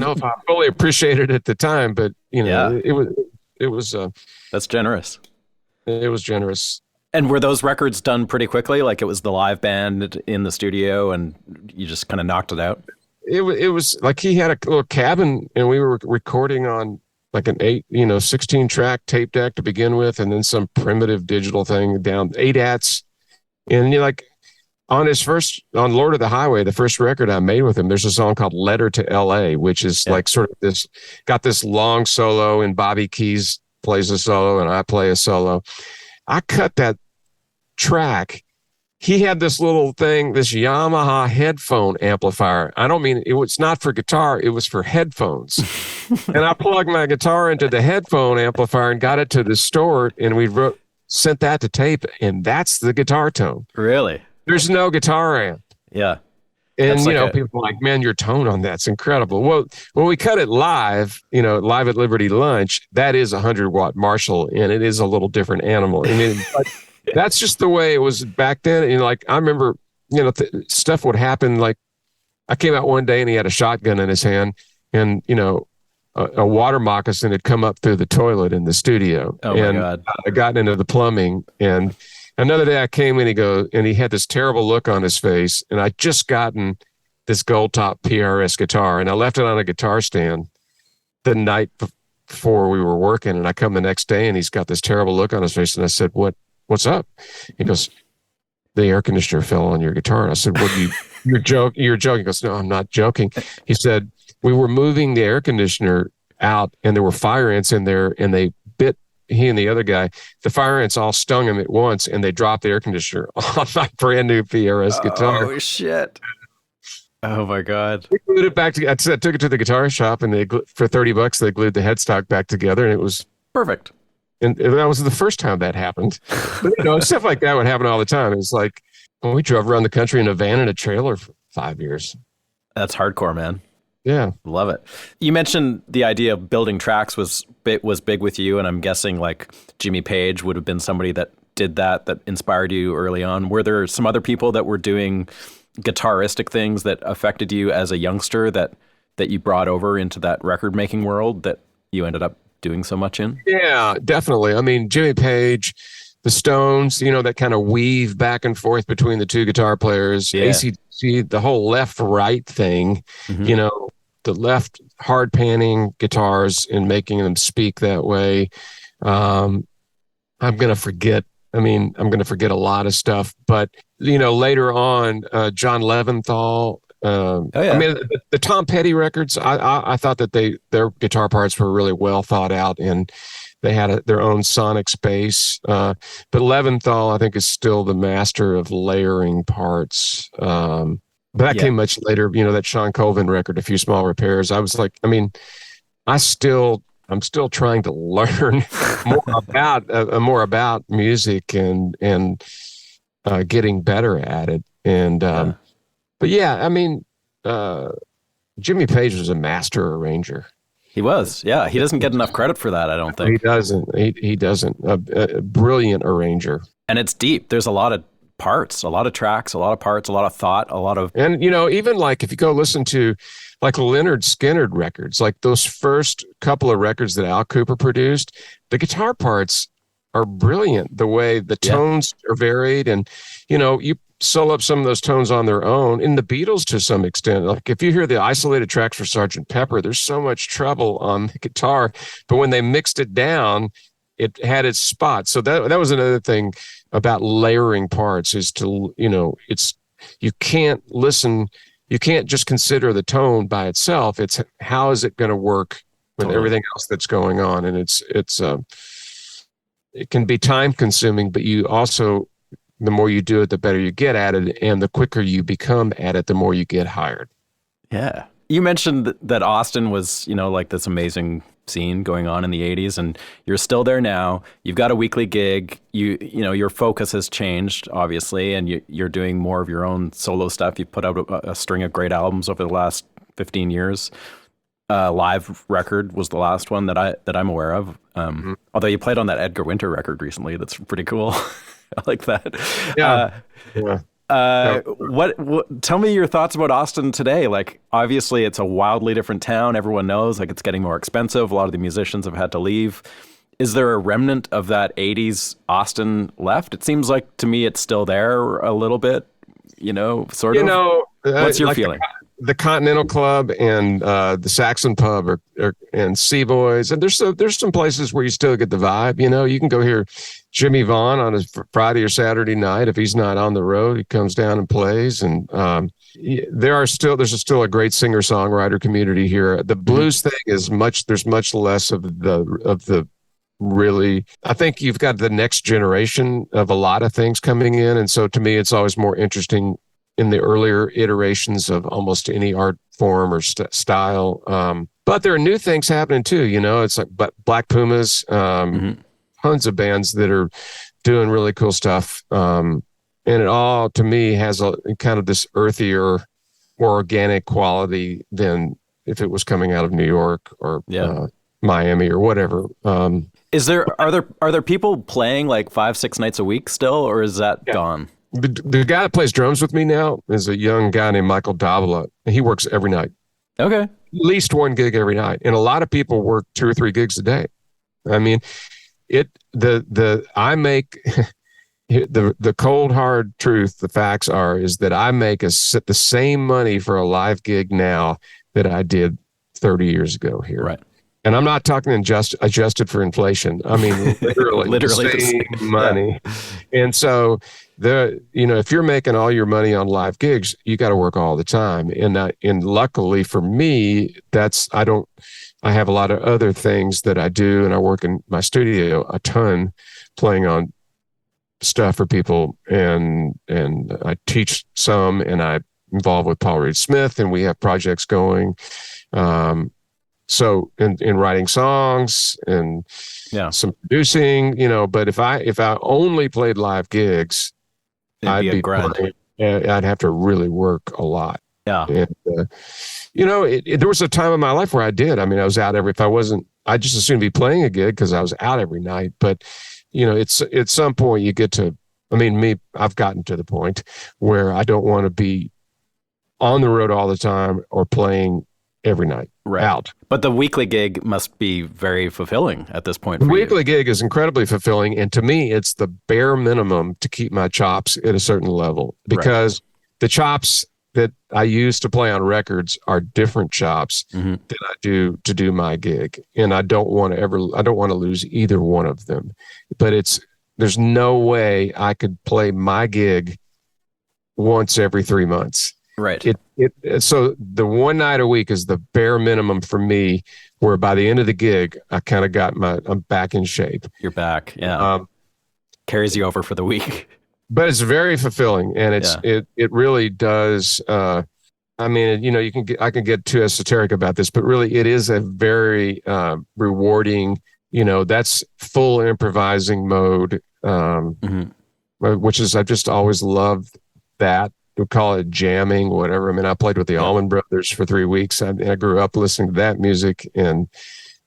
know if I fully appreciated it at the time, but it was that's generous. It was generous. And were those records done pretty quickly? Like it was the live band in the studio and you just kind of knocked it out? It was like he had a little cabin and we were recording on like an 16 track tape deck to begin with. And then some primitive digital thing down 8-ats. And on Lord of the Highway, the first record I made with him, there's a song called Letter to LA, which is like sort of got this long solo and Bobby Keys plays a solo and I play a solo. I cut that track. He had this little thing, this Yamaha headphone amplifier. I don't mean it was not for guitar, it was for headphones. And I plugged my guitar into the headphone amplifier and got it to the store, and we sent that to tape, and that's the guitar tone. Really? There's no guitar amp. Yeah. And, people are like, man, your tone on that's incredible. Well, when we cut it live, live at Liberty Lunch, that is a 100-watt Marshall, and it is a little different animal. I mean, that's just the way it was back then. And I remember, stuff would happen. Like I came out one day and he had a shotgun in his hand, and, a water moccasin had come up through the toilet in the studio. Oh, my God. I got into the plumbing, and another day I came in, he had this terrible look on his face, and I just gotten this gold top PRS guitar, and I left it on a guitar stand the night before we were working, and I come the next day and he's got this terrible look on his face, and I said, what's up? He goes, the air conditioner fell on your guitar. And I said, you're joking? He goes, no, I'm not joking. He said, we were moving the air conditioner out and there were fire ants in there, and they bit he and the other guy. The fire ants all stung him at once, and they dropped the air conditioner on my brand new PRS guitar. Oh, shit. Oh, my God. We glued it back together. I took it to the guitar shop, and for $30, they glued the headstock back together, and it was perfect. And that was the first time that happened. But, stuff like that would happen all the time. It's like, we drove around the country in a van and a trailer for 5 years. That's hardcore, man. Yeah. Love it. You mentioned the idea of building tracks was big with you, and I'm guessing like Jimmy Page would have been somebody that did that inspired you early on. Were there some other people that were doing guitaristic things that affected you as a youngster that you brought over into that record making world that you ended up doing so much in? Yeah, definitely. I mean, Jimmy Page, the Stones, that kind of weave back and forth between the two guitar players. Yeah. AC/DC, the whole left-right thing, the left hard panning guitars and making them speak that way. I'm going to forget a lot of stuff, but later on, John Leventhal, the Tom Petty records, I thought that their guitar parts were really well thought out, and they had their own sonic space. But Leventhal, I think, is still the master of layering parts. But that came much later. That Sean Colvin record, A Few Small Repairs. I was like, I'm still trying to learn more about music and getting better at it. And but Jimmy Page was a master arranger. He was, yeah. He doesn't get enough credit for that, I don't think. He doesn't. He doesn't. A brilliant arranger. And it's deep. There's a lot of parts, a lot of tracks, a lot of parts, a lot of thought, a lot of... And, even like if you go listen to like Leonard Skinner records, like those first couple of records that Al Cooper produced, the guitar parts are brilliant. The way the tones are varied, and, you solo up some of those tones on their own. In the Beatles, to some extent, like if you hear the isolated tracks for Sgt. Pepper, there's so much treble on the guitar, but when they mixed it down, it had its spot. So that was another thing about layering parts, is to, you can't just consider the tone by itself. It's how is it going to work with everything else that's going on. And it can be time consuming, but you also, the more you do it, the better you get at it. And the quicker you become at it, the more you get hired. Yeah. You mentioned that Austin was, like this amazing scene going on in the 80s, and you're still there now. You've got a weekly gig. Your focus has changed, obviously, and you're doing more of your own solo stuff. You've put out a string of great albums over the last 15 years. Live record was the last one that I'm aware of. Although you played on that Edgar Winter record recently. That's pretty cool. I like that. Yeah. What tell me your thoughts about Austin today. Like, obviously it's a wildly different town. Everyone knows, like, it's getting more expensive. A lot of the musicians have had to leave. Is there a remnant of that 80s Austin left? It seems like to me it's still there a little bit, sort of. What's your feeling? The Continental Club and the Saxon Pub and Sea Boys, and there's some places where you still get the vibe. You can go hear Jimmy Vaughn on a Friday or Saturday night. If he's not on the road, he comes down and plays. And there's still a great singer songwriter community here. The blues thing is there's much less of the really. I think you've got the next generation of a lot of things coming in, and so to me, it's always more interesting in the earlier iterations of almost any art form or style. But there are new things happening too. It's like Black Pumas, tons of bands that are doing really cool stuff. And it all, to me, has a kind of this earthier, more organic quality than if it was coming out of New York or Miami or whatever. Are there people playing like 5-6 nights a week still, or is that gone? The guy that plays drums with me now is a young guy named Michael Davila. He works every night. Okay. At least one gig every night. And a lot of people work 2 or 3 gigs a day. I mean, I make the cold hard truth, the facts is that I make the same money for a live gig now that I did 30 years ago here. Right. And I'm not talking adjusted for inflation. I mean, literally the same money. Yeah. And so if you're making all your money on live gigs, you got to work all the time. And luckily for me, I have a lot of other things that I do, and I work in my studio a ton, playing on stuff for people, and I teach some, and I'm involved with Paul Reed Smith, and we have projects going. So in writing songs and some producing, but if I only played live gigs, I'd be grind. I'd have to really work a lot. Yeah. And, there was a time in my life where I did. I mean, I was out I just assumed be playing a gig because I was out every night. But, it's at some point you get to, I've gotten to the point where I don't want to be on the road all the time or playing every night out. But the weekly gig must be very fulfilling at this point. The weekly gig is incredibly fulfilling. And to me, it's the bare minimum to keep my chops at a certain level, because the chops that I use to play on records are different chops than I do to do my gig. And I don't want to lose either one of them. But there's no way I could play my gig once every 3 months. Right. So the one night a week is the bare minimum for me, where by the end of the gig, I kind of I'm back in shape. You're back. Yeah. Carries you over for the week. But it's very fulfilling, and it really does. I mean, I can get too esoteric about this, but really it is a very rewarding, that's full improvising mode, which is, I've just always loved that. We call it jamming, whatever. I mean, I played with the Allman Brothers for 3 weeks. I grew up listening to that music, and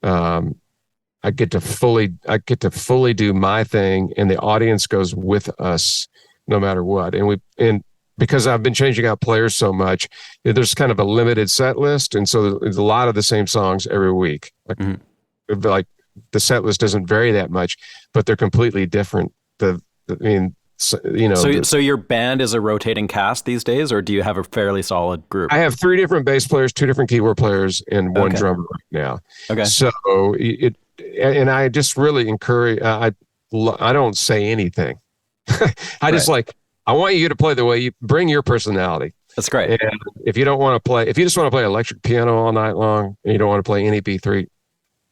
I get to fully do my thing, and the audience goes with us no matter what. And because I've been changing out players so much, there's kind of a limited set list, and so there's a lot of the same songs every week. Like the set list doesn't vary that much, but they're completely different. So your band is a rotating cast these days, or do you have a fairly solid group? I have 3 different bass players, 2 different keyboard players, and 1 drummer right now. Okay. So and I just really encourage. I don't say anything. I just I want you to play the way you bring your personality. That's great. And if you don't want to play, if you just want to play electric piano all night long, and you don't want to play any B3,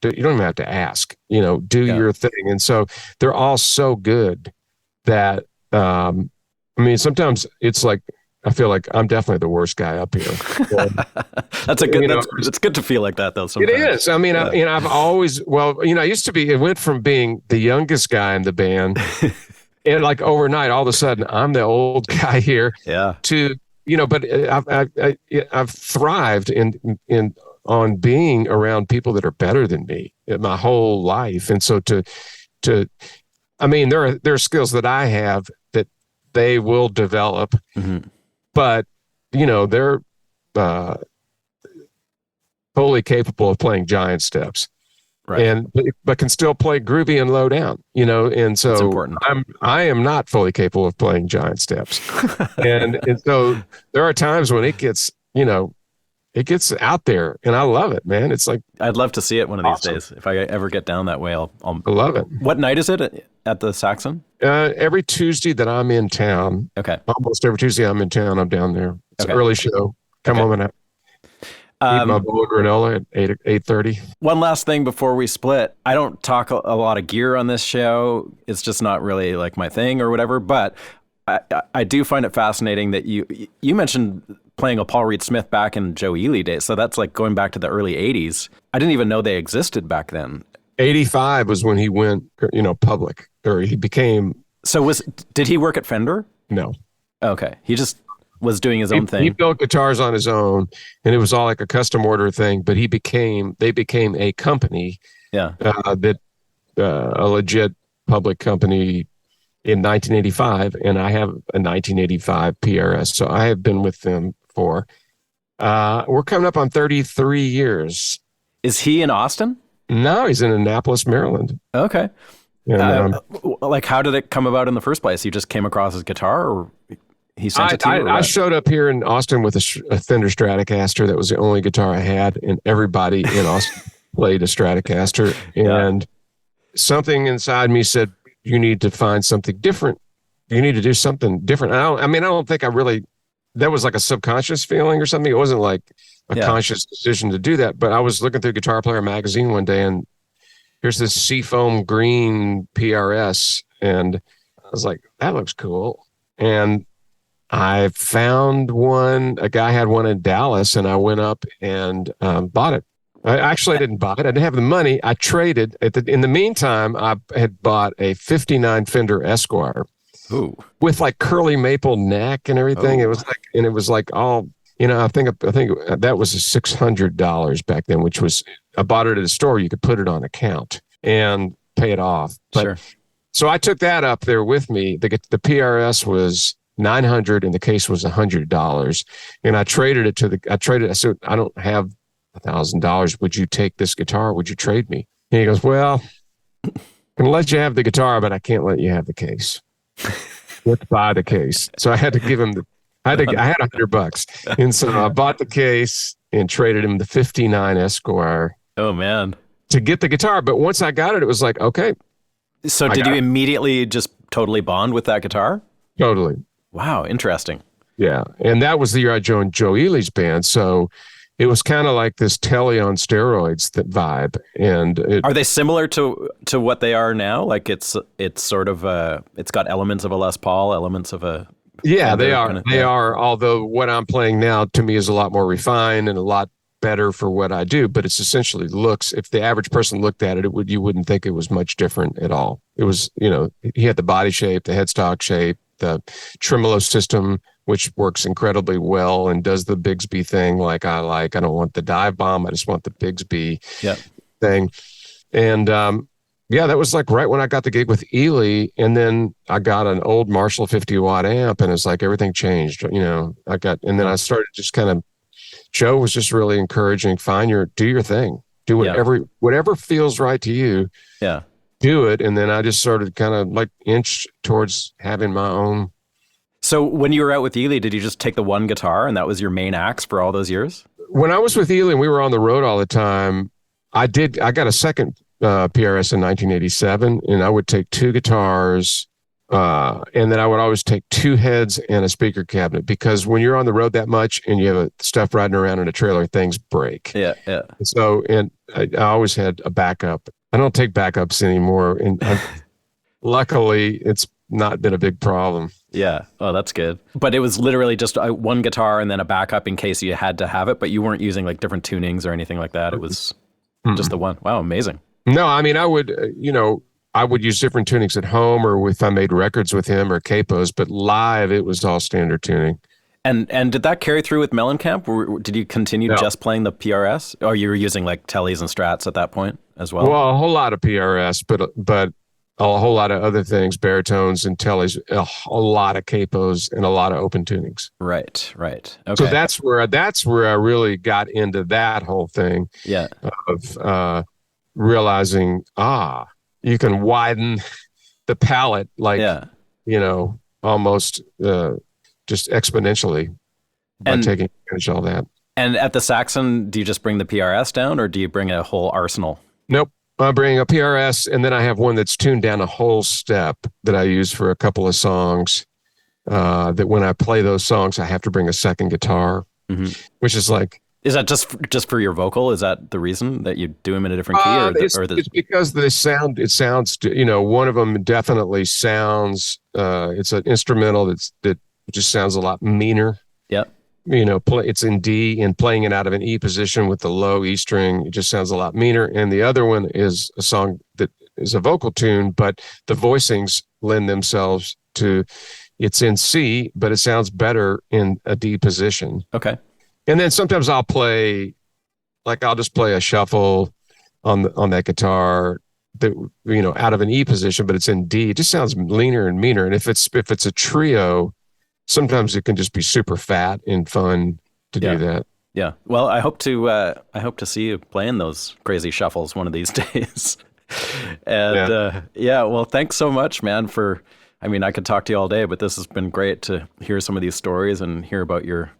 you don't even have to ask. Do your thing. And so they're all so good that. I mean, sometimes it's like I feel like I'm definitely the worst guy up here. That's a good. It's good to feel like that, though. Sometimes. It is. I mean, I've always. Well, I used to be. It went from being the youngest guy in the band, and like overnight, all of a sudden, I'm the old guy here. Yeah. To but I've thrived on being around people that are better than me my whole life, and so I mean, there are skills that I have that they will develop, but they're totally capable of playing giant steps, right? But can still play groovy and low down, And so I am not fully capable of playing giant steps, and so there are times when it gets it gets out there, and I love it, man. It's like I'd love to see it one of these days. If I ever get down that way, I love it. What night is it at the Saxon? Every Tuesday that I'm in town. Okay. Almost every Tuesday I'm in town. I'm down there. It's an early show. Come home and eat my bowl of granola at 8:30. One last thing before we split. I don't talk a lot of gear on this show. It's just not really like my thing or whatever. But I do find it fascinating that you mentioned playing a Paul Reed Smith back in Joe Ely days. So that's like going back to the early 80s. I didn't even know they existed back then. 85 was when he went, public, or he became. So did he work at Fender? No. Okay. He just was doing his own thing. He built guitars on his own, and it was all like a custom order thing, but they became a company. Yeah. A legit public company in 1985, and I have a 1985 PRS. So I have been with them for, we're coming up on 33 years. Is he in Austin? No, he's in Annapolis, Maryland. Okay. And, like, how did it come about in the first place? You just came across his guitar, or he sent it to you? I showed up here in Austin with a Fender Stratocaster. That was the only guitar I had, and everybody in Austin played a Stratocaster. And something inside me said, you need to find something different. You need to do something different. I don't think that was like a subconscious feeling or something. It wasn't like a conscious decision to do that. But I was looking through Guitar Player magazine one day, and here's this seafoam green PRS. And I was like, that looks cool. And I found one. A guy had one in Dallas, and I went up and bought it. I didn't buy it. I didn't have the money. I traded. In the meantime, I had bought a 59 Fender Esquire. Ooh. With like curly maple neck and everything. Oh. It was like all, I think that was $600 back then, which was, I bought it at a store. You could put it on account and pay it off. But, sure. So I took that up there with me. The PRS was $900 and the case was $100. And I traded it I said, I don't have $1,000. Would you take this guitar? Would you trade me? And he goes, well, I'm going to let you have the guitar, but I can't let you have the case. Let's buy the case. So I had to give him I had $100. And so I bought the case and traded him the 59 Esquire. Oh, man. To get the guitar. But once I got it, it was like, okay. So did you immediately just totally bond with that guitar? Totally. Wow. Interesting. Yeah. And that was the year I joined Joe Ely's band. So it was kind of like this Telly on steroids vibe. And are they similar to what they are now? Like it's sort of it's got elements of a Les Paul, elements of a yeah, they are. They are. Although what I'm playing now to me is a lot more refined and a lot better for what I do. But it's essentially looks. If the average person looked at it, you wouldn't think it was much different at all. It was, he had the body shape, the headstock shape, the tremolo system, which works incredibly well and does the Bigsby thing like I like. I don't want the dive bomb. I just want the Bigsby thing. And that was like right when I got the gig with Ely. And then I got an old Marshall 50-watt amp, and it's like everything changed. And then I started just kind of, Joe was just really encouraging, do your thing. Do whatever feels right to you. Yeah. Do it. And then I just started kind of like inch towards having my own. So when you were out with Ely, did you just take the one guitar and that was your main axe for all those years? When I was with Ely and we were on the road all the time, I got a second PRS in 1987, and I would take two guitars, and then I would always take two heads and a speaker cabinet, because when you're on the road that much and you have stuff riding around in a trailer, things break. Yeah. So, and I always had a backup. I don't take backups anymore, and luckily it's not been a big problem. Yeah. Oh, that's good. But it was literally just one guitar and then a backup in case you had to have it, but you weren't using like different tunings or anything like that. It was just the one. Wow. Amazing. No, I mean, I would use different tunings at home or if I made records with him or capos, but live, it was all standard tuning. And did that carry through with Mellencamp? Or did you continue just playing the PRS? Or you were using like Tellys and Strats at that point as well? Well, a whole lot of PRS, but a whole lot of other things, baritones and Tellys, a lot of capos and a lot of open tunings. Right. Okay. So that's where I really got into that whole thing. Yeah. Of realizing, you can widen the palette almost just exponentially by taking advantage of all that. And at the Saxon, do you just bring the PRS down, or do you bring a whole arsenal? Nope. I bring a PRS, and then I have one that's tuned down a whole step that I use for a couple of songs. That when I play those songs, I have to bring a second guitar, which is like. Is that just for your vocal? Is that the reason that you do them in a different key? It's because it sounds, one of them definitely sounds, it's an instrumental that just sounds a lot meaner. Yeah. It's in D, and playing it out of an E position with the low E string, it just sounds a lot meaner. And the other one is a song that is a vocal tune, but the voicings lend themselves to, it's in C, but it sounds better in a D position. Okay. And then sometimes I'll just play a shuffle on that guitar that, out of an E position, but it's in D. It just sounds leaner and meaner. And if it's a trio, sometimes it can just be super fat and fun to do that. Yeah. Well, I hope to see you playing those crazy shuffles one of these days. And well, thanks so much, man, I could talk to you all day, but this has been great to hear some of these stories and hear about your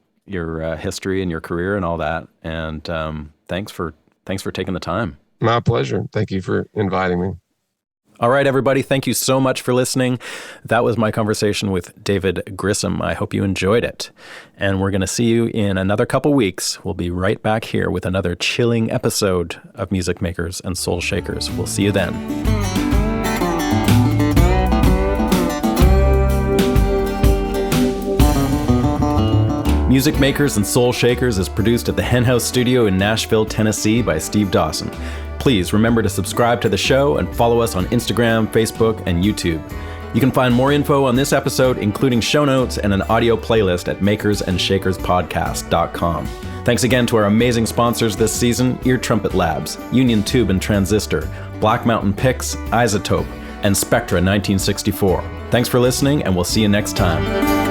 history and your career and all that. And thanks for taking the time. My pleasure. Thank you for inviting me. All right, everybody. Thank you so much for listening. That was my conversation with David Grissom. I hope you enjoyed it. And we're going to see you in another couple weeks. We'll be right back here with another chilling episode of Music Makers and Soul Shakers. We'll see you then. Music Makers and Soul Shakers is produced at the Hen House Studio in Nashville, Tennessee by Steve Dawson. Please remember to subscribe to the show and follow us on Instagram, Facebook, and YouTube. You can find more info on this episode, including show notes and an audio playlist at makersandshakerspodcast.com. Thanks again to our amazing sponsors this season, Ear Trumpet Labs, Union Tube and Transistor, Black Mountain Picks, Isotope, and Spectra 1964. Thanks for listening, and we'll see you next time.